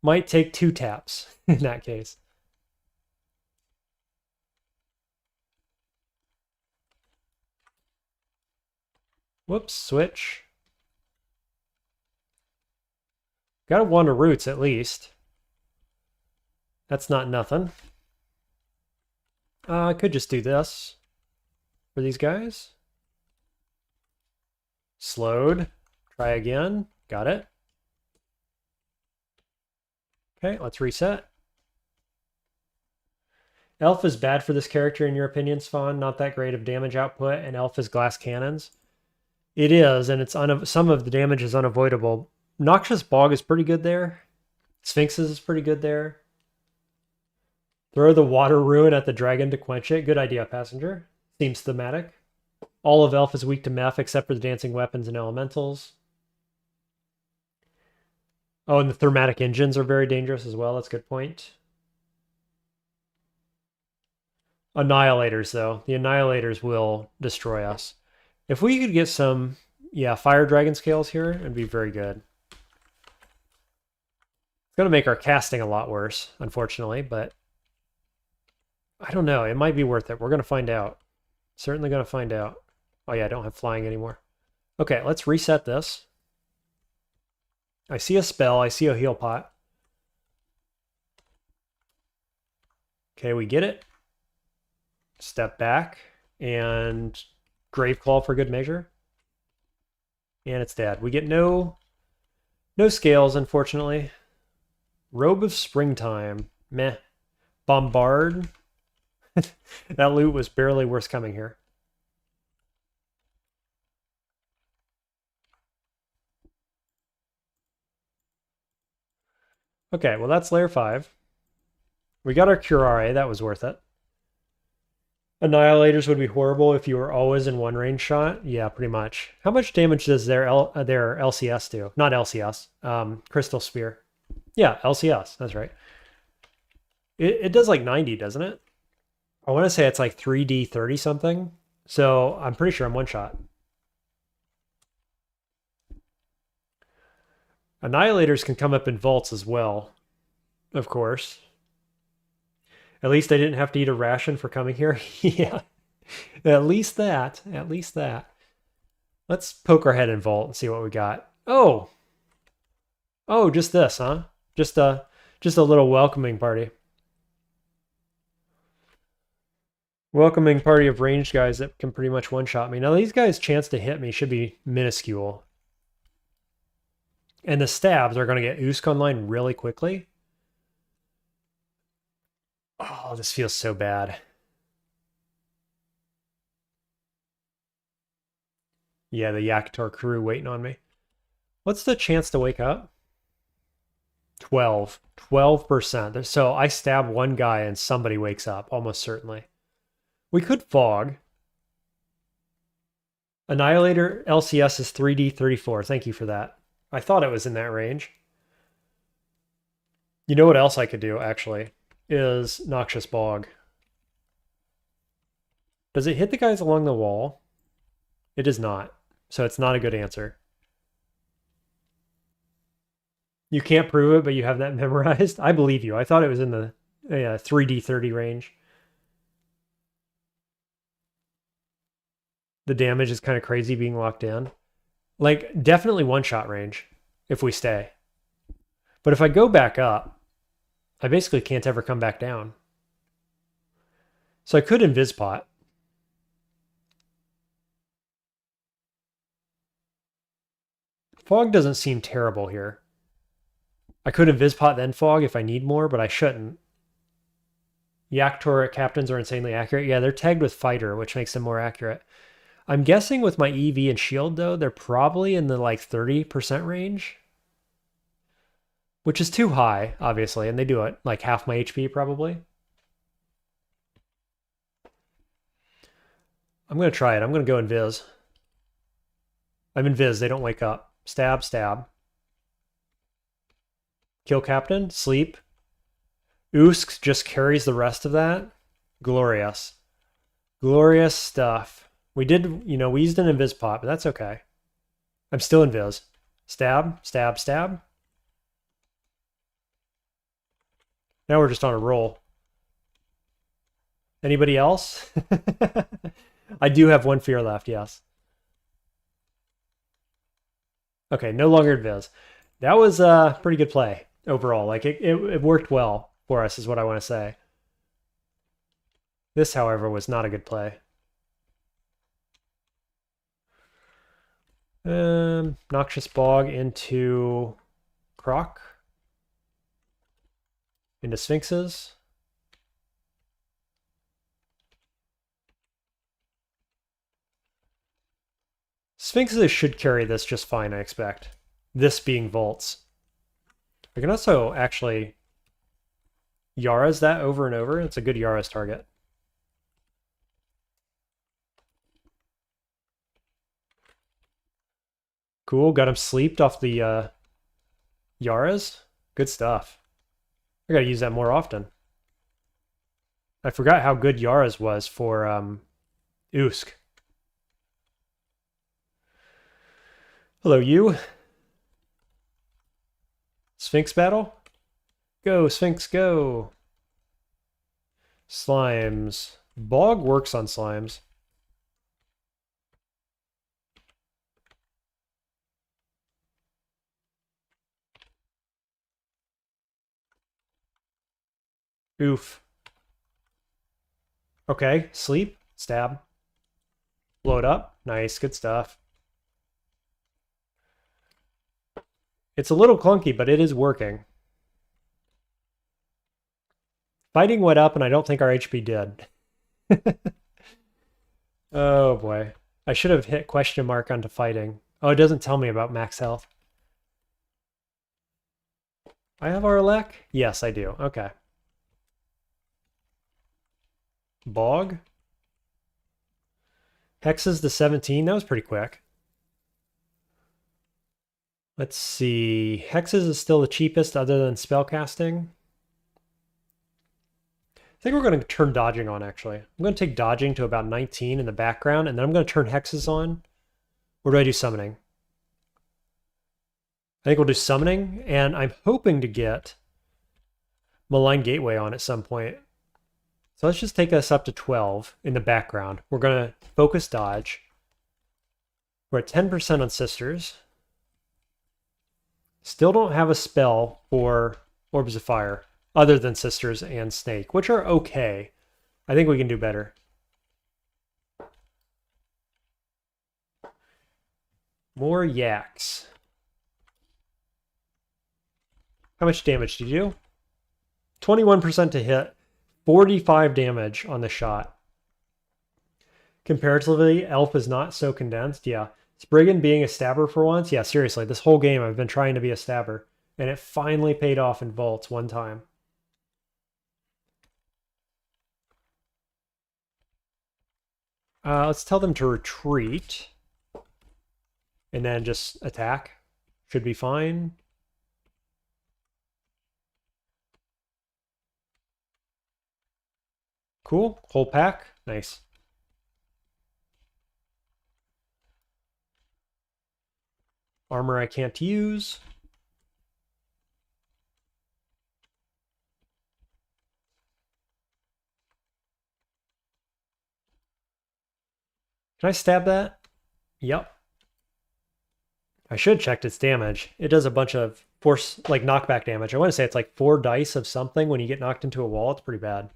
Might take 2 taps in that case. Whoops, switch. Gotta wander roots at least. That's not nothing. I could just do this for these guys. Slowed. Try again. Got it. Okay, let's reset. Elf is bad for this character in your opinion, Spawn? Not that great of damage output, and Elf is glass cannons? It is, and it's some of the damage is unavoidable. Noxious Bog is pretty good there. Sphinxes is pretty good there. Throw the water ruin at the dragon to quench it. Good idea, Passenger. Seems thematic. All of Elf is weak to meth except for the dancing weapons and elementals. Oh, and the thermatic engines are very dangerous as well. That's a good point. Annihilators, though. The Annihilators will destroy us. If we could get some, fire dragon scales here, it'd be very good. It's going to make our casting a lot worse, unfortunately, but I don't know. It might be worth it. We're going to find out. Certainly going to find out. Oh yeah, I don't have flying anymore. Okay, let's reset this. I see a spell. I see a heal pot. Okay, we get it. Step back and Graveclaw for good measure. And it's dead. We get no scales, unfortunately. Robe of Springtime. Meh. Bombard. That loot was barely worth coming here. Okay, well that's layer 5. We got our Curare, that was worth it. Annihilators would be horrible if you were always in one range shot. Yeah, pretty much. How much damage does their LCS do? Not LCS. Crystal Spear. Yeah, LCS. That's right. It does like 90, doesn't it? I want to say it's like 3D 30 something. So I'm pretty sure I'm one shot. Annihilators can come up in vaults as well, of course. At least I didn't have to eat a ration for coming here. Yeah, at least that. At least that. Let's poke our head in vault and see what we got. Oh, just this, huh? Just a little welcoming party. Welcoming party of ranged guys that can pretty much one-shot me. Now, these guys' chance to hit me should be minuscule. And the stabs are going to get Usk online really quickly. Oh, this feels so bad. Yeah, the Yaktor crew waiting on me. What's the chance to wake up? 12. 12%. So I stab one guy and somebody wakes up, almost certainly. We could fog. Annihilator LCS is 3D34. Thank you for that. I thought it was in that range. You know what else I could do, actually, is Noxious Bog. Does it hit the guys along the wall? It does not. So it's not a good answer. You can't prove it, but you have that memorized. I believe you. I thought it was in the 3D30 range. The damage is kind of crazy being locked in. Like, definitely one-shot range if we stay. But if I go back up, I basically can't ever come back down. So I could Invispot. Fog doesn't seem terrible here. I could Invispot then Fog if I need more, but I shouldn't. Yaktor captains are insanely accurate. Yeah, they're tagged with Fighter, which makes them more accurate. I'm guessing with my EV and Shield, though, they're probably in the like 30% range. Which is too high, obviously, and they do it like half my HP probably. I'm going to try it. I'm going to go Invis. I'm Invis. They don't wake up. Stab, stab. Kill Captain. Sleep. Usk just carries the rest of that. Glorious. Glorious stuff. We did, we used an Invis pot, but that's okay. I'm still Invis. Stab, stab, stab. Now we're just on a roll. Anybody else? I do have one fear left, yes. Okay, no longer Invis. That was a pretty good play overall. Like, it worked well for us is what I want to say. This, however, was not a good play. Noxious Bog into Croc. Into Sphinxes. Sphinxes should carry this just fine, I expect. This being Vaults. I can also actually Yara's that over and over. It's a good Yara's target. Cool, got him sleeped off the Yara's. Good stuff. I gotta use that more often. I forgot how good Yara's was for Usk. Hello, you. Sphinx battle? Go, Sphinx, go. Slimes. Bog works on slimes. Oof. Okay, sleep, stab. Blow it up. Nice, good stuff. It's a little clunky, but it is working. Fighting went up, and I don't think our HP did. Oh, boy. I should have hit question mark onto fighting. Oh, it doesn't tell me about max health. I have our elec? Yes, I do. Okay. Bog? Hexes to 17. That was pretty quick. Let's see. Hexes is still the cheapest other than spellcasting. I think we're going to turn dodging on, actually. I'm going to take dodging to about 19 in the background, and then I'm going to turn hexes on. Or do I do summoning? I think we'll do summoning, and I'm hoping to get Malign Gateway on at some point. So let's just take us up to 12 in the background. We're going to focus dodge. We're at 10% on Sisters. Still don't have a spell for Orbs of Fire, other than Sisters and Snake, which are okay. I think we can do better. More yaks. How much damage do you do? 21% to hit, 45 damage on the shot. Comparatively, Elf is not so condensed. Yeah. Spriggan being a stabber for once. Yeah, seriously, this whole game I've been trying to be a stabber. And it finally paid off in vaults one time. Let's tell them to retreat. And then just attack. Should be fine. Cool. Whole pack. Nice. Armor I can't use. Can I stab that? Yep. I should have checked its damage. It does a bunch of force, like knockback damage. I want to say it's like 4 dice of something when you get knocked into a wall. It's pretty bad.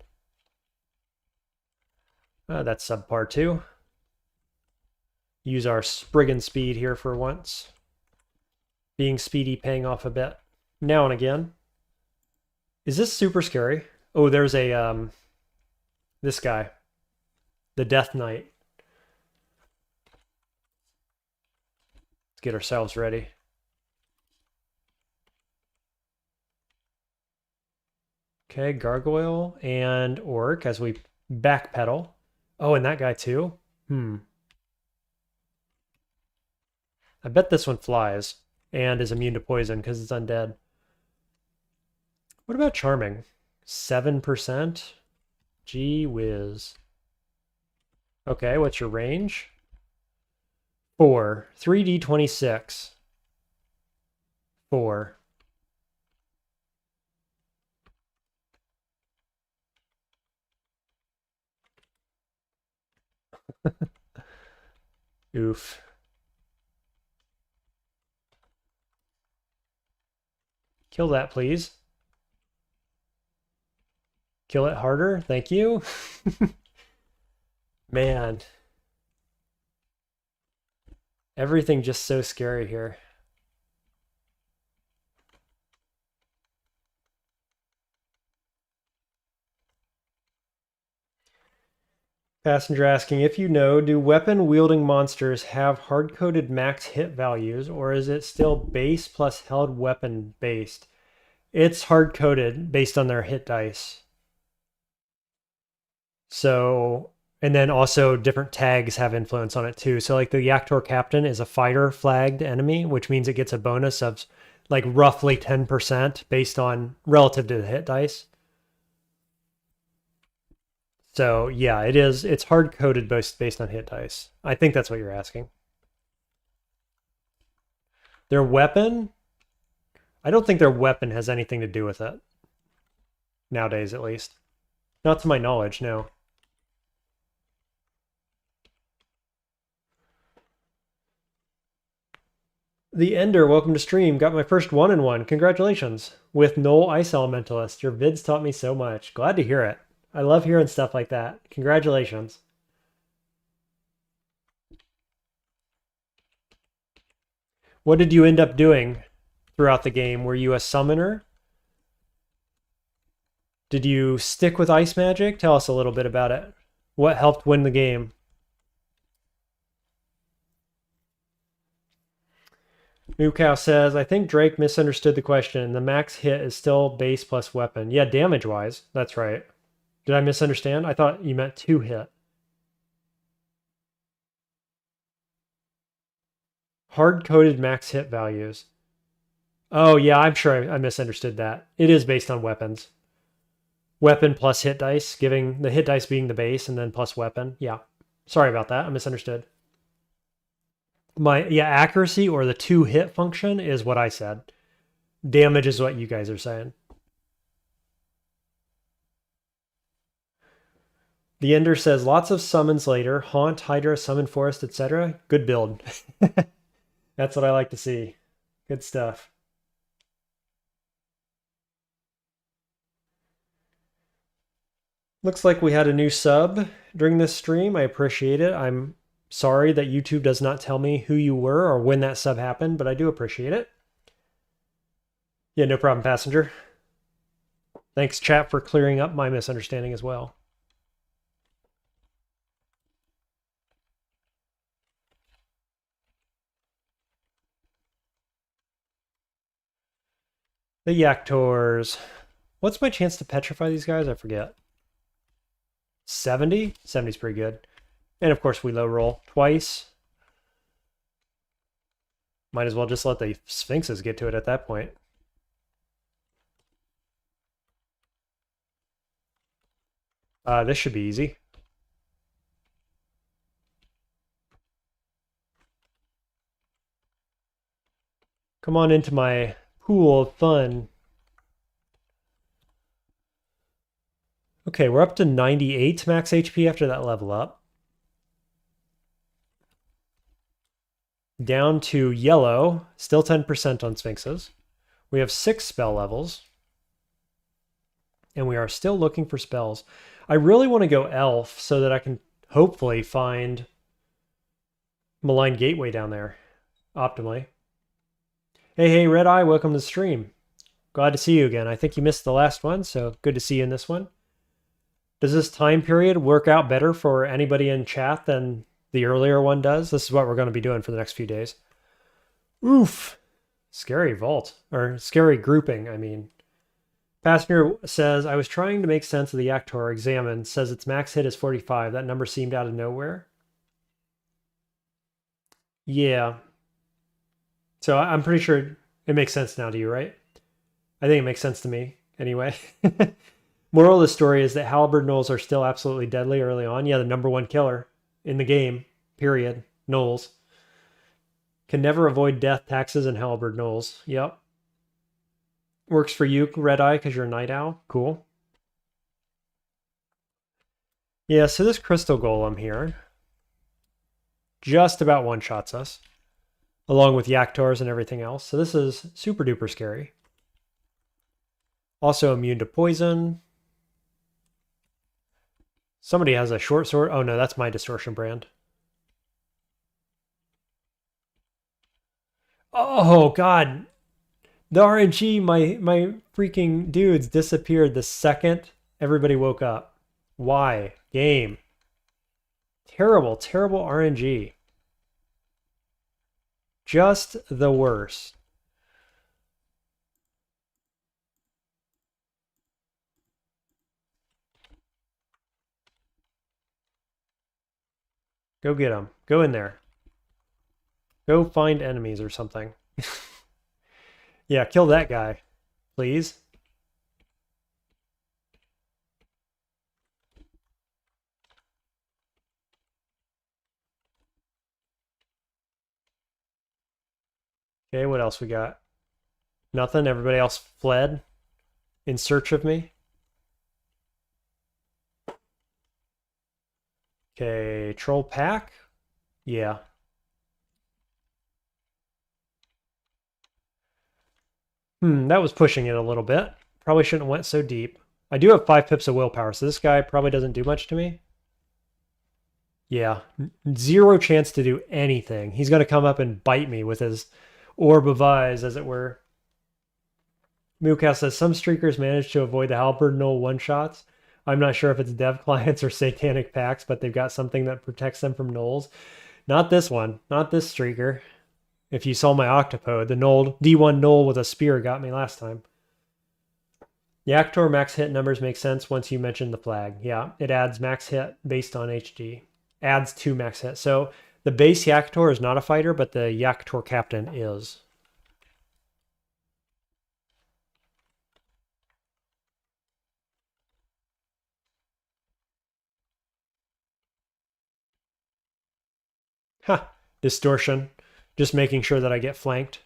That's subpar too. Use our Spriggan speed here for once. Being speedy paying off a bit. Now and again. Is this super scary? Oh, there's a, this guy. The Death Knight. Let's get ourselves ready. Okay, Gargoyle and Orc as we backpedal. Oh, and that guy too? I bet this one flies and is immune to poison because it's undead. What about Charming? 7%? Gee whiz. Okay, what's your range? 4. 3d26. 4. Oof. Kill that, please. Kill it harder. Thank you. Man. Everything just so scary here. Passenger asking, if you know, do weapon-wielding monsters have hard-coded max hit values, or is it still base plus held weapon based? It's hard-coded based on their hit dice. So, and then also different tags have influence on it too. So like the Yaktor Captain is a fighter flagged enemy, which means it gets a bonus of like roughly 10% based on relative to the hit dice. So yeah, it's hard coded based on hit dice. I think that's what you're asking. Their weapon? I don't think their weapon has anything to do with it. Nowadays, at least. Not to my knowledge, no. The Ender, welcome to stream. Got my first 1-in-1. Congratulations. With Null Ice Elementalist. Your vids taught me so much. Glad to hear it. I love hearing stuff like that. Congratulations. What did you end up doing throughout the game? Were you a summoner? Did you stick with ice magic? Tell us a little bit about it. What helped win the game? Uskayaw says, I think Drake misunderstood the question. The max hit is still base plus weapon. Yeah, damage-wise. That's right. Did I misunderstand? I thought you meant 2 hit. Hard-coded max hit values. Oh, yeah, I'm sure I misunderstood that. It is based on weapons. Weapon plus hit dice, giving the hit dice being the base and then plus weapon. Yeah. Sorry about that. I misunderstood. Accuracy or the 2 hit function is what I said. Damage is what you guys are saying. The Ender says, lots of summons later. Haunt, Hydra, Summon Forest, etc. Good build. That's what I like to see. Good stuff. Looks like we had a new sub during this stream. I appreciate it. I'm sorry that YouTube does not tell me who you were or when that sub happened, but I do appreciate it. Yeah, no problem, Passenger. Thanks, chat, for clearing up my misunderstanding as well. The Yaktors. What's my chance to petrify these guys? I forget. 70? 70's pretty good. And of course we low roll twice. Might as well just let the Sphinxes get to it at that point. This should be easy. Come on into my pool of fun. Okay, we're up to 98 max HP after that level up. Down to yellow, still 10% on Sphinxes. We have 6 spell levels. And we are still looking for spells. I really want to go elf so that I can hopefully find Malign Gateway down there optimally. Hey, Red Eye, welcome to the stream. Glad to see you again. I think you missed the last one, so good to see you in this one. Does this time period work out better for anybody in chat than the earlier one does? This is what we're going to be doing for the next few days. Oof. Scary vault. Or scary grouping, I mean. Passenger says, I was trying to make sense of the Yaktor examined. Says its max hit is 45. That number seemed out of nowhere. Yeah. So I'm pretty sure it makes sense now to you, right? I think it makes sense to me, anyway. Moral of the story is that halberd gnolls are still absolutely deadly early on. Yeah, the #1 killer in the game, period. Gnolls. Can never avoid death, taxes, and halberd gnolls. Yep. Works for you, Red Eye, because you're a night owl. Cool. Yeah, so this crystal golem here just about one-shots us, along with Yaktors and everything else. So this is super duper scary. Also immune to poison. Somebody has a short sword. Oh no, that's my distortion brand. Oh god. The RNG, my freaking dudes disappeared the second everybody woke up. Why? Game. Terrible, terrible RNG. Just the worst. Go get them. Go in there. Go find enemies or something. Yeah, kill that guy, please. Okay, what else we got? Nothing. Everybody else fled in search of me. Okay, troll pack? Yeah. That was pushing it a little bit. Probably shouldn't have went so deep. I do have 5 pips of willpower, so this guy probably doesn't do much to me. Yeah, 0 chance to do anything. He's going to come up and bite me with his orb of eyes, as it were. Mookow says, some streakers manage to avoid the halberd gnoll one-shots. I'm not sure if it's dev clients or satanic packs, but they've got something that protects them from gnolls. Not this one. Not this streaker. If you saw my octopode, the D1 gnoll with a spear got me last time. The Yaktor max hit numbers make sense once you mention the flag. Yeah, it adds max hit based on HD. Adds 2 max hit. So the base Yaktor is not a fighter, but the Yaktor captain is. Ha! Distortion. Just making sure that I get flanked.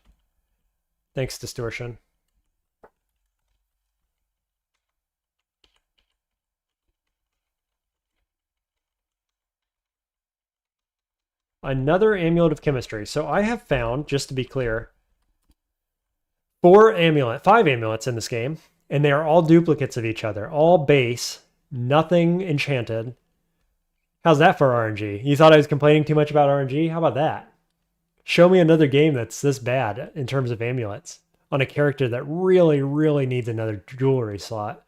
Thanks, Distortion. Another amulet of chemistry. So I have found, just to be clear, 5 amulets in this game, and they are all duplicates of each other. All base, nothing enchanted. How's that for RNG? You thought I was complaining too much about RNG? How about that? Show me another game that's this bad in terms of amulets on a character that really, really needs another jewelry slot.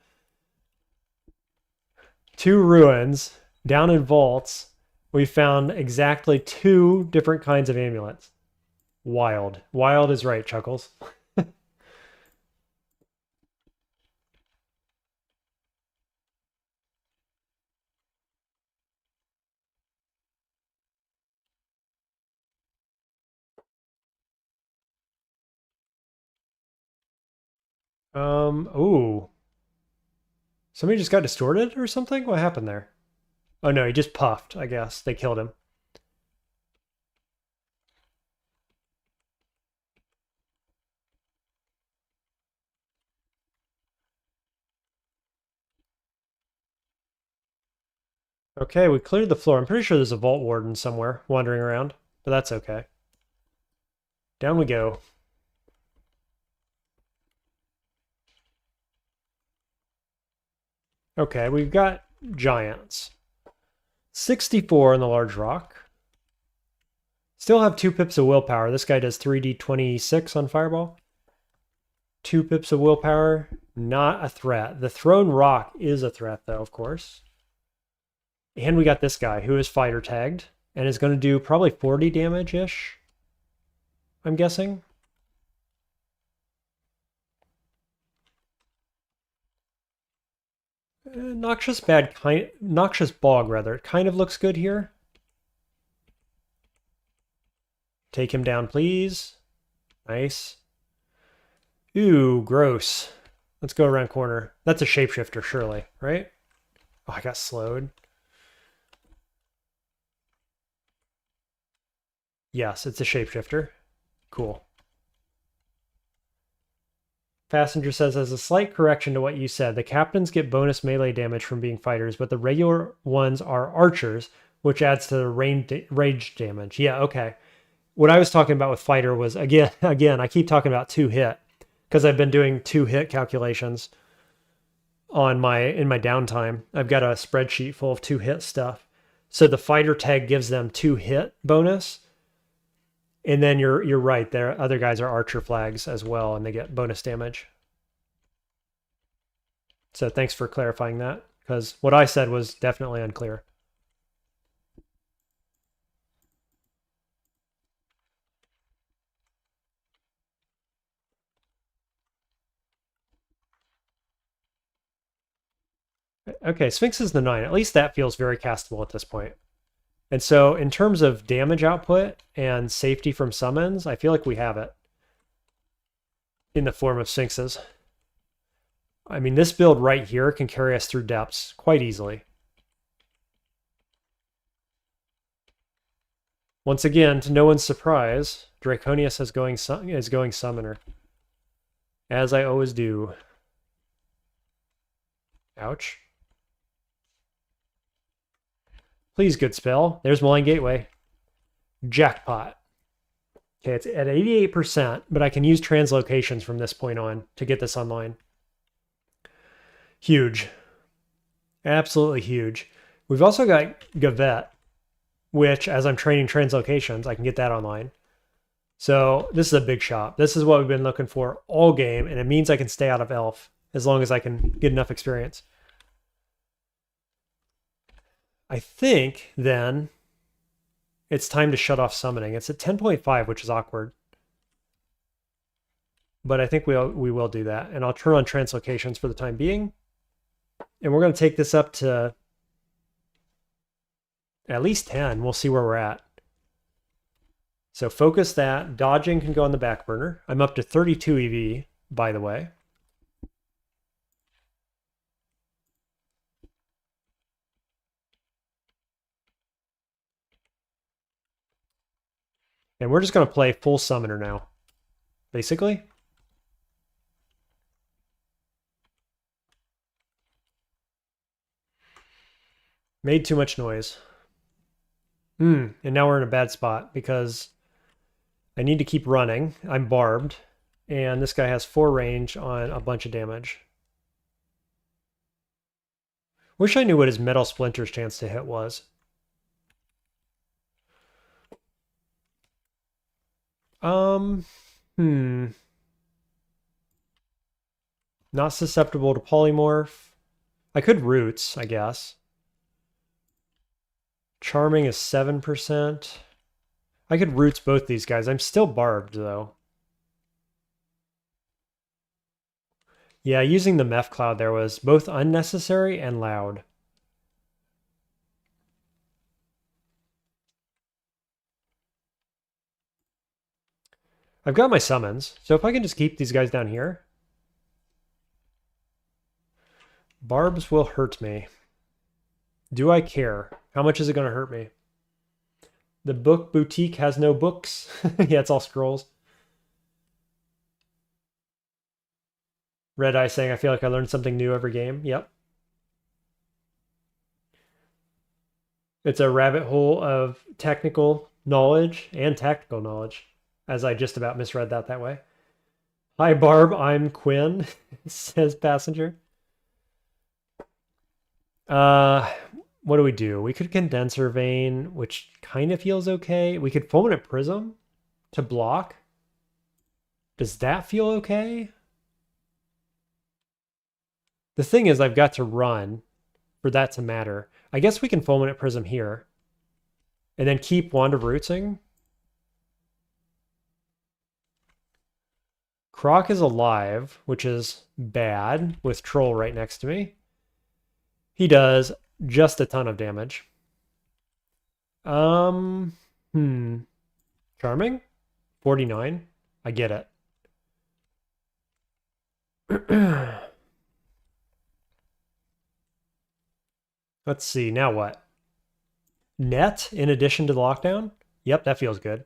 2 ruins down in vaults. We found exactly 2 different kinds of amulets. Wild. Wild is right, Chuckles. Ooh. Somebody just got distorted or something? What happened there? Oh no, he just puffed, I guess. They killed him. Okay, we cleared the floor. I'm pretty sure there's a vault warden somewhere wandering around, but that's okay. Down we go. Okay, we've got giants. 64 on the large rock. Still have 2 pips of willpower. This guy does 3d26 on fireball. 2 pips of willpower, not a threat. The thrown rock is a threat, though, of course. And we got this guy who is fighter tagged and is going to do probably 40 damage-ish, I'm guessing. Noxious bog rather. It kind of looks good here. Take him down, please. Nice. Ooh, gross. Let's go around corner. That's a shapeshifter, surely, right? Oh, I got slowed. Yes, it's a shapeshifter. Cool. Passenger says, as a slight correction to what you said, the captains get bonus melee damage from being fighters, but the regular ones are archers, which adds to the rage damage. Yeah, okay. What I was talking about with fighter was, again, I keep talking about 2-hit, because I've been doing 2-hit calculations in my downtime. I've got a spreadsheet full of 2-hit stuff. So the fighter tag gives them 2-hit bonus. And then you're right, there other guys are archer flags as well, and they get bonus damage. So thanks for clarifying that, because what I said was definitely unclear. Okay, Sphinx is the 9. At least that feels very castable at this point. And so in terms of damage output and safety from summons, I feel like we have it in the form of Sphinxes. I mean, this build right here can carry us through depths quite easily. Once again, to no one's surprise, Draconius is going Summoner. As I always do. Ouch. Please, good spell. There's Malign Gateway. Jackpot. Okay, it's at 88%, but I can use translocations from this point on to get this online. Huge. Absolutely huge. We've also got Gavet, which, as I'm training translocations, I can get that online. So this is a big shop. This is what we've been looking for all game, and it means I can stay out of Elf as long as I can get enough experience. I think, then, it's time to shut off summoning. It's at 10.5, which is awkward. But I think we will do that. And I'll turn on translocations for the time being. And we're going to take this up to at least 10. We'll see where we're at. So focus that. Dodging can go on the back burner. I'm up to 32 EV, by the way. And we're just going to play full summoner now, basically. Made too much noise. And now we're in a bad spot because I need to keep running. I'm barbed, and this guy has 4 range on a bunch of damage. Wish I knew what his Metal Splinter's chance to hit was. Not susceptible to polymorph. I could roots, I guess. Charming is 7%. I could roots both these guys. I'm still barbed, though. Yeah, using the Meph Cloud there was both unnecessary and loud. I've got my summons, so if I can just keep these guys down here. Barbs will hurt me. Do I care? How much is it going to hurt me? The book boutique has no books. Yeah, it's all scrolls. Red Eye saying, I feel like I learned something new every game. Yep. It's a rabbit hole of technical knowledge and tactical knowledge, as I just about misread that way. Hi, Barb. I'm Quinn, says Passenger. What do we do? We could Condenser Vein, which kind of feels okay. We could Fulminate Prism to block. Does that feel okay? The thing is, I've got to run for that to matter. I guess we can Fulminate Prism here. And then keep Wand of Rootsing. Croc is alive, which is bad, with Troll right next to me. He does just a ton of damage. Charming? 49? I get it. Let's see, now what? Net in addition to the lockdown? Yep, that feels good.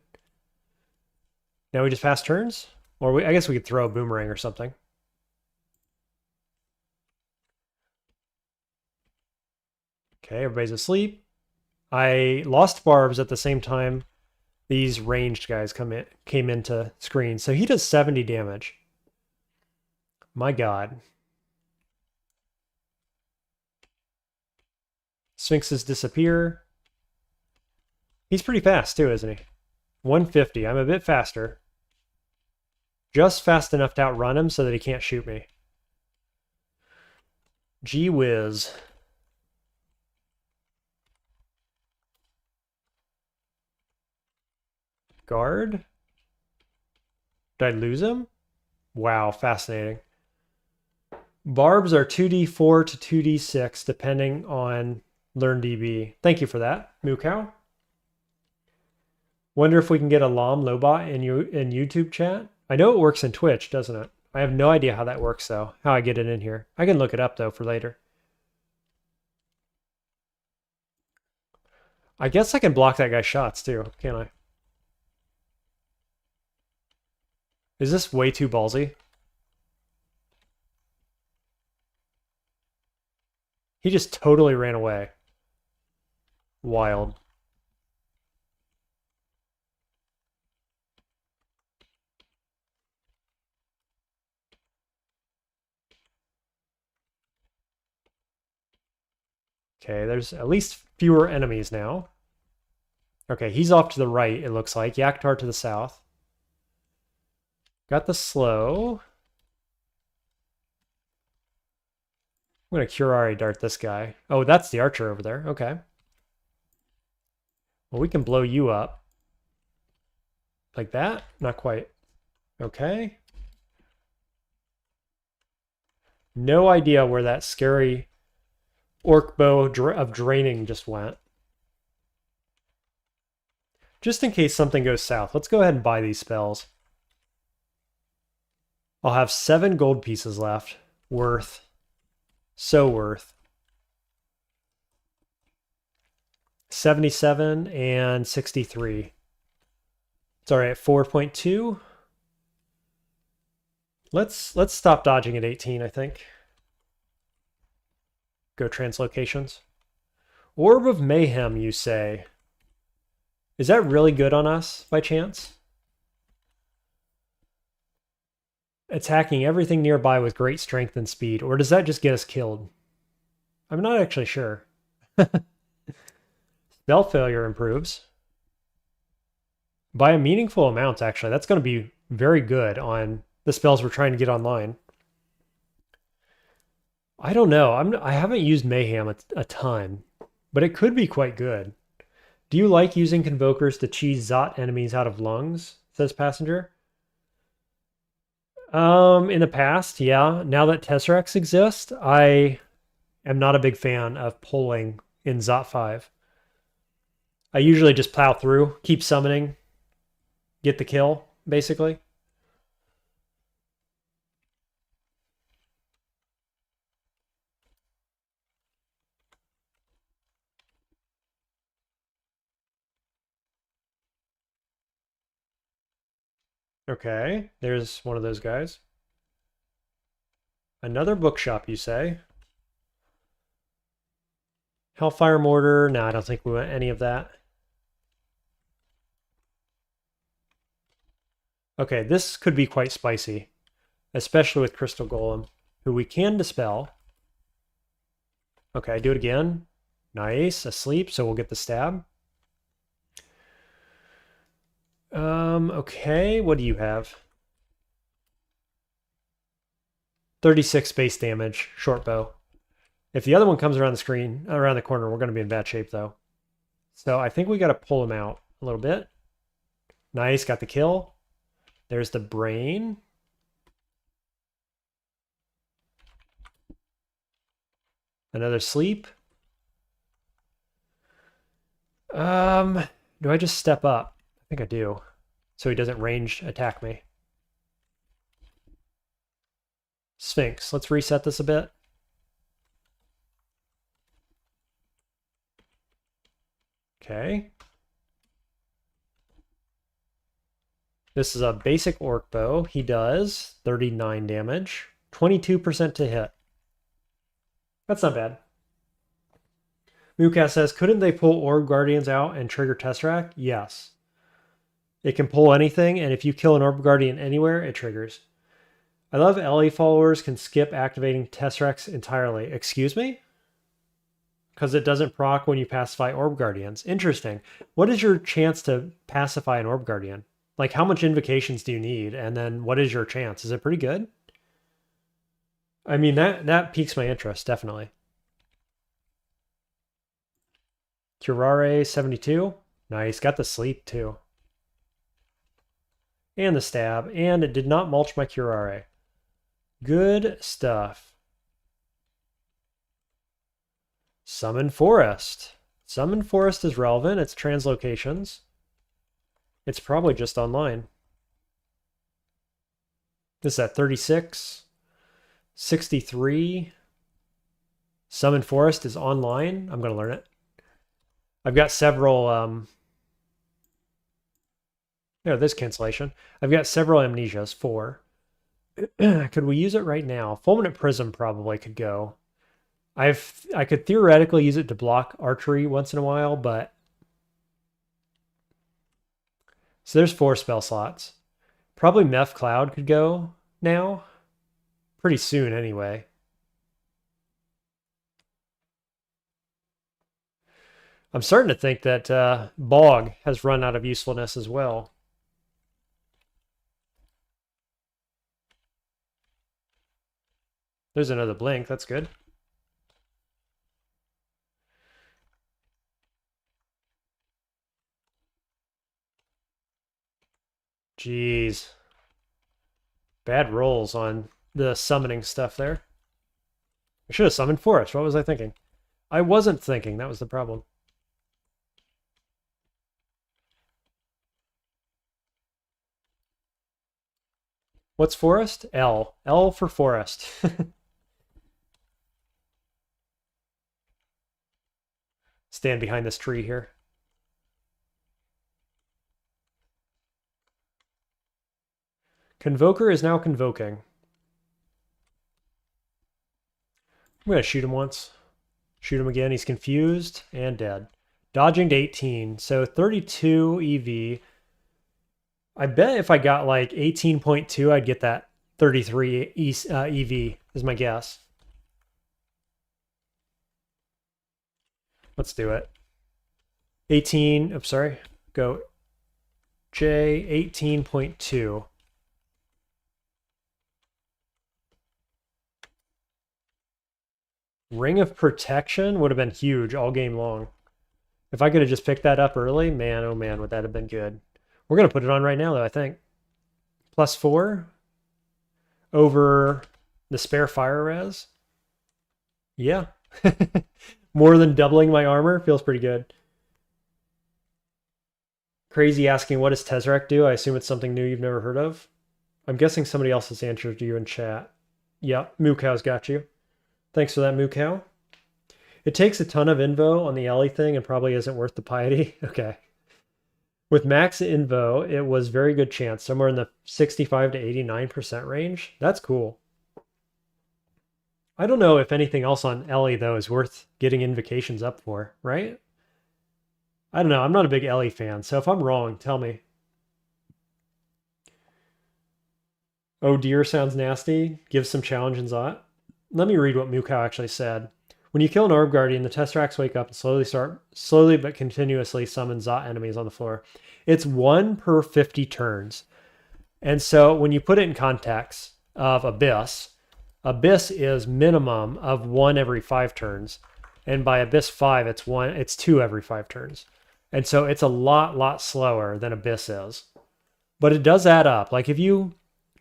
Now we just pass turns? Or I guess we could throw a boomerang or something. Okay, everybody's asleep. I lost barbs at the same time these ranged guys came into screen. So he does 70 damage. My god. Sphinxes disappear. He's pretty fast too, isn't he? 150. I'm a bit faster. Just fast enough to outrun him so that he can't shoot me. Gee whiz. Guard? Did I lose him? Wow, fascinating. Barbs are 2d4 to 2d6 depending on LearnDB. Thank you for that, Moocow. Wonder if we can get a LOM Lobot in YouTube chat. I know it works in Twitch, doesn't it? I have no idea how that works, though. How I get it in here. I can look it up, though, for later. I guess I can block that guy's shots, too, can't I? Is this way too ballsy? He just totally ran away. Wild. Okay, there's at least fewer enemies now. Okay, he's off to the right, it looks like. Yaktar to the south. Got the slow. I'm going to Curari Dart this guy. Oh, that's the archer over there. Okay. Well, we can blow you up. Like that? Not quite. Okay. No idea where that scary orc bow of draining just went. Just in case something goes south, let's go ahead and buy these spells. I'll have 7 gold pieces left. Worth. So worth. 77 and 63. It's all right, 4.2. Let's stop dodging at 18, I think. Go translocations. Orb of Mayhem, you say. Is that really good on us, by chance? Attacking everything nearby with great strength and speed, or does that just get us killed? I'm not actually sure. Spell failure improves. By a meaningful amount, actually. That's going to be very good on the spells we're trying to get online. I don't know. I haven't used Mayhem a ton, but it could be quite good. Do you like using Convokers to cheese Zot enemies out of lungs? Says Passenger. In the past, yeah. Now that Tesseracts exist, I am not a big fan of pulling in Zot 5. I usually just plow through, keep summoning, get the kill, basically. Okay, there's one of those guys. Another bookshop, you say? Hellfire Mortar? No, I don't think we want any of that. Okay, this could be quite spicy, especially with Crystal Golem, who we can dispel. Okay, do it again. Nice, asleep, so we'll get the stab. Okay, what do you have? 36 base damage, short bow. If the other one comes around the screen, around the corner, we're going to be in bad shape, though. So I think we got to pull him out a little bit. Nice, got the kill. There's the brain. Another sleep. Do I just step up? I think I do. So he doesn't range attack me. Sphinx. Let's reset this a bit. Okay. This is a basic orc bow. He does 39 damage, 22% to hit. That's not bad. Moocat says, couldn't they pull Orb Guardians out and trigger Tesseract? Yes. It can pull anything, and if you kill an Orb Guardian anywhere, it triggers. I love LA followers can skip activating Tesseracts entirely. Excuse me? Because it doesn't proc when you pacify Orb Guardians. Interesting. What is your chance to pacify an Orb Guardian? Like, how much invocations do you need? And then what is your chance? Is it pretty good? I mean, that piques my interest, definitely. Curare 72. Nice. Got the sleep, too. And the stab. And it did not mulch my Curare. Good stuff. Summon Forest. Summon Forest is relevant. It's translocations. It's probably just online. This is at 36. 63. Summon Forest is online. I'm going to learn it. I've got several... No, this cancellation. I've got several amnesias. 4. Could we use it right now? Fulminant Prism probably could go. I could theoretically use it to block archery once in a while, but... So there's 4 spell slots. Probably Meph Cloud could go now. Pretty soon, anyway. I'm starting to think that Bog has run out of usefulness as well. There's another blink. That's good. Jeez. Bad rolls on the summoning stuff there. I should have summoned Forest. What was I thinking? I wasn't thinking. That was the problem. What's Forest? L. L for Forest. Stand behind this tree here. Convoker is now convoking. I'm going to shoot him once. Shoot him again. He's confused and dead. Dodging to 18. So 32 EV. I bet if I got like 18.2, I'd get that 33 EV is my guess. Let's do it. 18. I'm sorry. Go J 18.2. Ring of Protection would have been huge all game long. If I could have just picked that up early, man, oh man, would that have been good. We're going to put it on right now, though, I think. +4 over the spare fire res. Yeah. More than doubling my armor. Feels pretty good. Crazy asking, what does Tesseract do? I assume it's something new you've never heard of. I'm guessing somebody else has answered you in chat. Yep, Mookow's got you. Thanks for that, Mookow. It takes a ton of invo on the Ellie thing and probably isn't worth the piety. Okay. With max invo, it was very good chance, somewhere in the 65 to 89% range. That's cool. I don't know if anything else on Ellie, though, is worth getting invocations up for, right? I don't know. I'm not a big Ellie fan, so if I'm wrong, tell me. Oh dear sounds nasty. Gives some challenge and Zot. Let me read what Mookow actually said. When you kill an Orb Guardian, the Tesseracts wake up and slowly but continuously summon Zot enemies on the floor. It's 1 per 50 turns. And so when you put it in context of Abyss, Abyss is minimum of 1 every 5 turns. And by Abyss 5, it's 2 every 5 turns. And so it's a lot slower than Abyss is. But it does add up. Like if you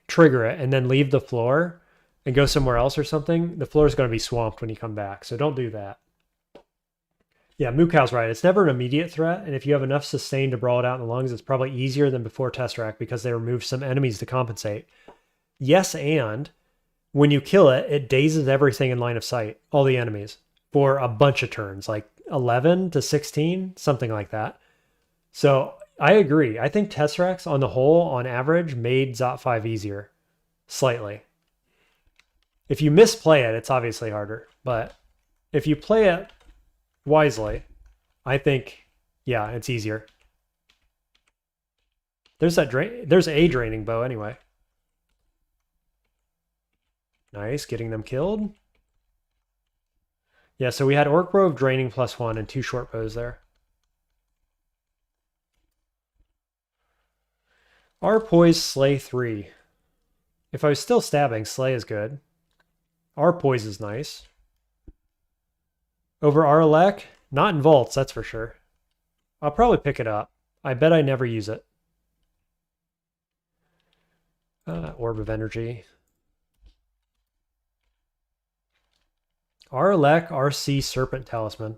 trigger it and then leave the floor and go somewhere else or something, the floor is going to be swamped when you come back. So don't do that. Yeah, Mookow's right. It's never an immediate threat. And if you have enough sustain to brawl it out in the lungs, it's probably easier than before Tesseract because they removed some enemies to compensate. Yes, and when you kill it, it dazes everything in line of sight, all the enemies, for a bunch of turns, like 11 to 16, something like that. So I agree. I think Tesseracts on the whole, on average, made Zot 5 easier. Slightly. If you misplay it, it's obviously harder. But if you play it wisely, I think, yeah, it's easier. There's a draining bow anyway. Nice, getting them killed. Yeah, so we had Orc Bow of draining +1 and 2 short bows there. Our poise slay 3. If I was still stabbing, slay is good. Our poise is nice. Over our elect, not in vaults, that's for sure. I'll probably pick it up. I bet I never use it. Orb of energy. Arlek RC Serpent Talisman.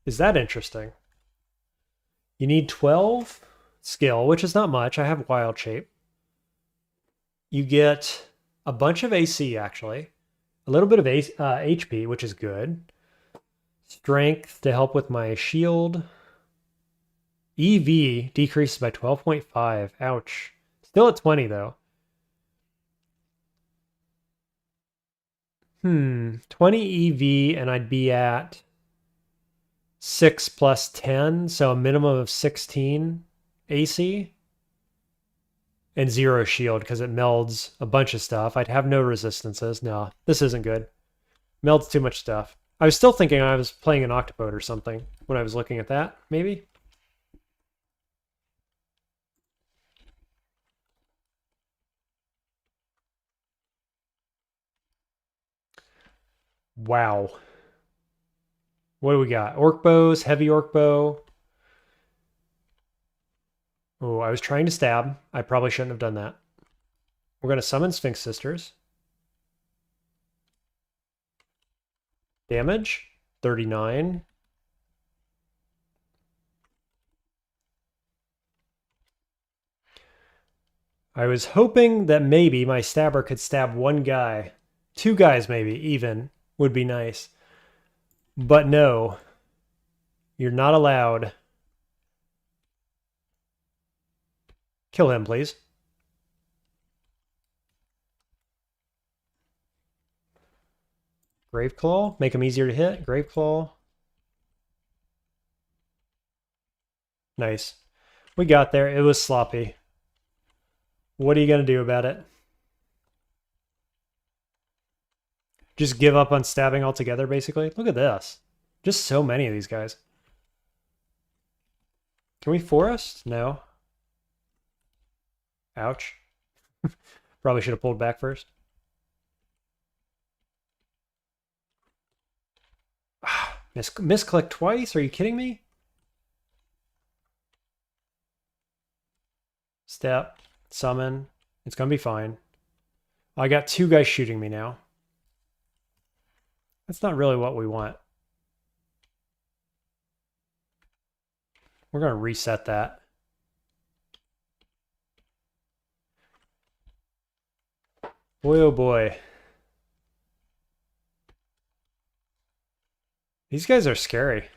Is that interesting? You need 12 skill, which is not much. I have Wild Shape. You get a bunch of AC, actually. A little bit of HP, which is good. Strength to help with my shield. EV decreases by 12.5. Ouch. Still at 20, though. 20 EV, and I'd be at 6 plus 10, so a minimum of 16 AC. And 0 shield, because it melds a bunch of stuff. I'd have no resistances. No, this isn't good. Melds too much stuff. I was still thinking I was playing an Octopode or something when I was looking at that, maybe? Wow. What do we got? Orc bows, heavy orc bow. Oh, I was trying to stab. I probably shouldn't have done that. We're going to summon Sphinx Sisters. Damage, 39. I was hoping that maybe my stabber could stab one guy. 2 guys maybe, even, would be nice. But no. You're not allowed. Kill him, please. Graveclaw. Make him easier to hit. Graveclaw. Nice. We got there. It was sloppy. What are you going to do about it? Just give up on stabbing altogether, basically? Look at this. Just so many of these guys. Can we forest? No. Ouch. Probably should have pulled back first. Misclick twice? Are you kidding me? Step, summon. It's gonna be fine. I got 2 guys shooting me now. That's not really what we want. We're gonna reset that. Boy, oh boy. These guys are scary.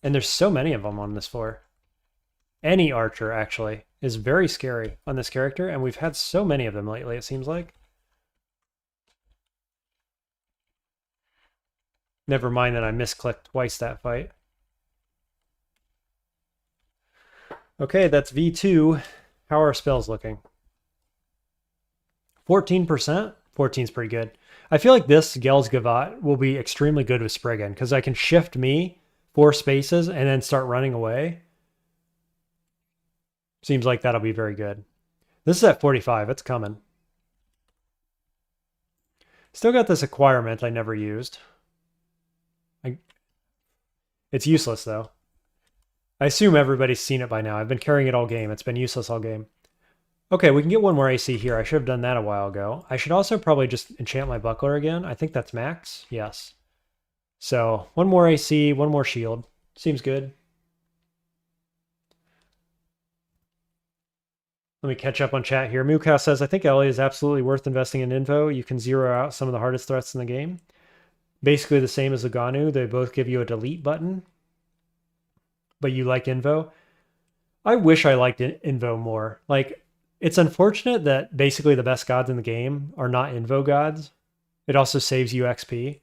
And there's so many of them on this floor. Any archer, actually, is very scary on this character, and we've had so many of them lately, it seems like. Never mind that I misclicked twice that fight. Okay, that's V2. How are our spells looking? 14%? 14's pretty good. I feel like this Gel's Gavat will be extremely good with Spriggan, because I can shift me 4 spaces and then start running away. Seems like that'll be very good. This is at 45. It's coming. Still got this acquirement I never used. It's useless, though. I assume everybody's seen it by now. I've been carrying it all game. It's been useless all game. Okay, we can get 1 more AC here. I should have done that a while ago. I should also probably just enchant my buckler again. I think that's max. Yes. So 1 more AC, 1 more shield. Seems good. Let me catch up on chat here. Mukow says, I think Ellie is absolutely worth investing in info. You can zero out some of the hardest threats in the game. Basically the same as Uganu. They both give you a delete button. But you like Invo. I wish I liked Invo more. Like, it's unfortunate that basically the best gods in the game are not Invo gods. It also saves you XP.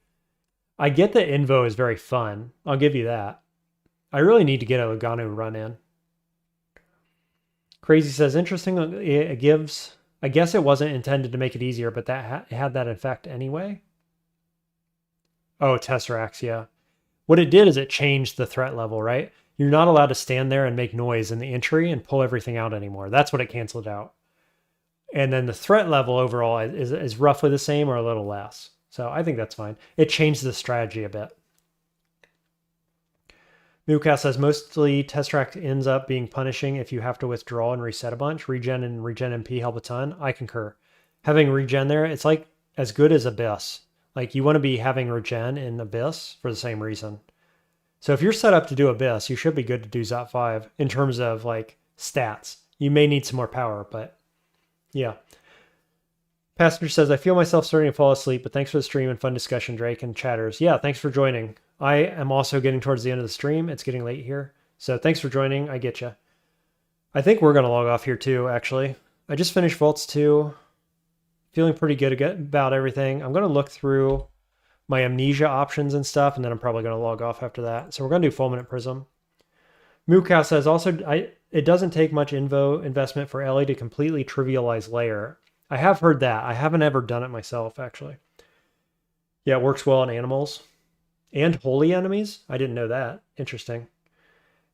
I get that Invo is very fun. I'll give you that. I really need to get a Uganu run in. Crazy says, interesting. It gives... I guess it wasn't intended to make it easier, but that had that effect anyway. Oh, Tesseracts, yeah. What it did is it changed the threat level, right? You're not allowed to stand there and make noise in the entry and pull everything out anymore. That's what it canceled out. And then the threat level overall is roughly the same or a little less. So I think that's fine. It changed the strategy a bit. Mukow says, mostly Tesseract ends up being punishing if you have to withdraw and reset a bunch. Regen and Regen MP help a ton. I concur. Having Regen there, it's like as good as Abyss. Like, you want to be having Regen in Abyss for the same reason. So if you're set up to do Abyss, you should be good to do Zot 5 in terms of, like, stats. You may need some more power, but yeah. Passenger says, I feel myself starting to fall asleep, but thanks for the stream and fun discussion, Drake and chatters. Yeah, thanks for joining. I am also getting towards the end of the stream. It's getting late here. So thanks for joining. I get you. I think we're going to log off here too, actually. I just finished Vaults 2. Feeling pretty good about everything. I'm going to look through my amnesia options and stuff, and then I'm probably going to log off after that. So we're going to do Fulminant Prism. Mukow says, also, it doesn't take much Invo investment for Ellie to completely trivialize Lair. I have heard that. I haven't ever done it myself, actually. Yeah, it works well on animals. And holy enemies? I didn't know that. Interesting.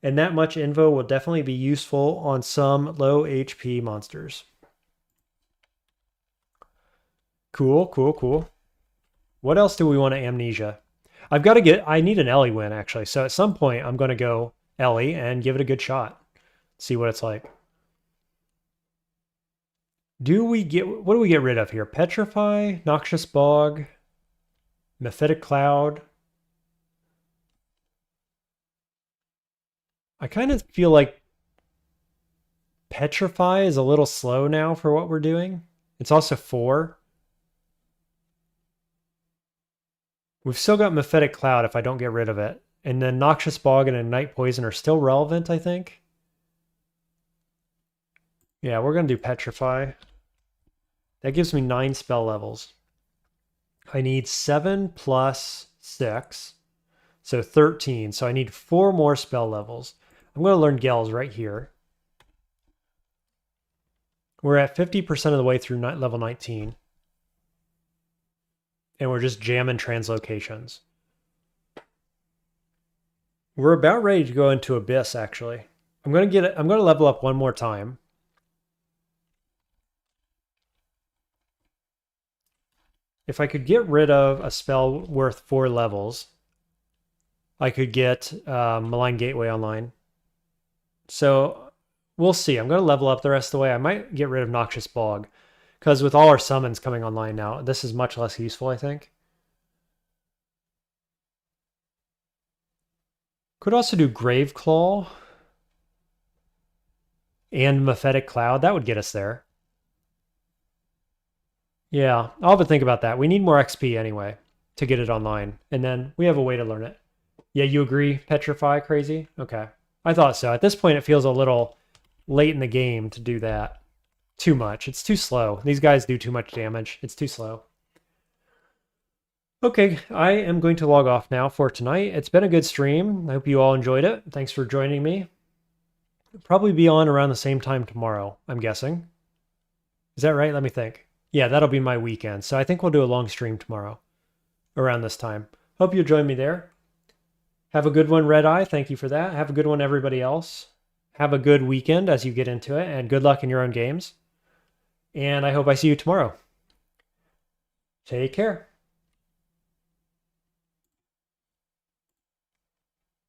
And that much Invo will definitely be useful on some low HP monsters. Cool, cool, cool. What else do we want to amnesia? I need an Ellie win, actually. So at some point, I'm going to go Ellie and give it a good shot. See what it's like. What do we get rid of here? Petrify, Noxious Bog, Mephitic Cloud. I kind of feel like Petrify is a little slow now for what we're doing. It's also 4. We've still got Mephitic Cloud if I don't get rid of it. And then Noxious Bog and Ignite Poison are still relevant, I think. Yeah, we're going to do Petrify. That gives me 9 spell levels. I need 7 plus 6. So 13. So I need 4 more spell levels. I'm going to learn Gels right here. We're at 50% of the way through level 19. And we're just jamming translocations. We're about ready to go into Abyss, actually. I'm going to level up 1 more time. If I could get rid of a spell worth 4 levels, I could get Malign Gateway online. So we'll see. I'm going to level up the rest of the way. I might get rid of Noxious Bog, because with all our summons coming online now, this is much less useful, I think. Could also do Graveclaw and Mephetic Cloud. That would get us there. Yeah, I'll have to think about that. We need more XP anyway to get it online, and then we have a way to learn it. Yeah, you agree, Petrify Crazy? Okay. I thought so. At this point, it feels a little late in the game to do that. Too much. It's too slow. These guys do too much damage. It's too slow. Okay, I am going to log off now for tonight. It's been a good stream. I hope you all enjoyed it. Thanks for joining me. Probably be on around the same time tomorrow, I'm guessing. Is that right? Let me think. Yeah, that'll be my weekend. So I think we'll do a long stream tomorrow around this time. Hope you'll join me there. Have a good one, Red Eye. Thank you for that. Have a good one, everybody else. Have a good weekend as you get into it, and good luck in your own games. And I hope I see you tomorrow. Take care.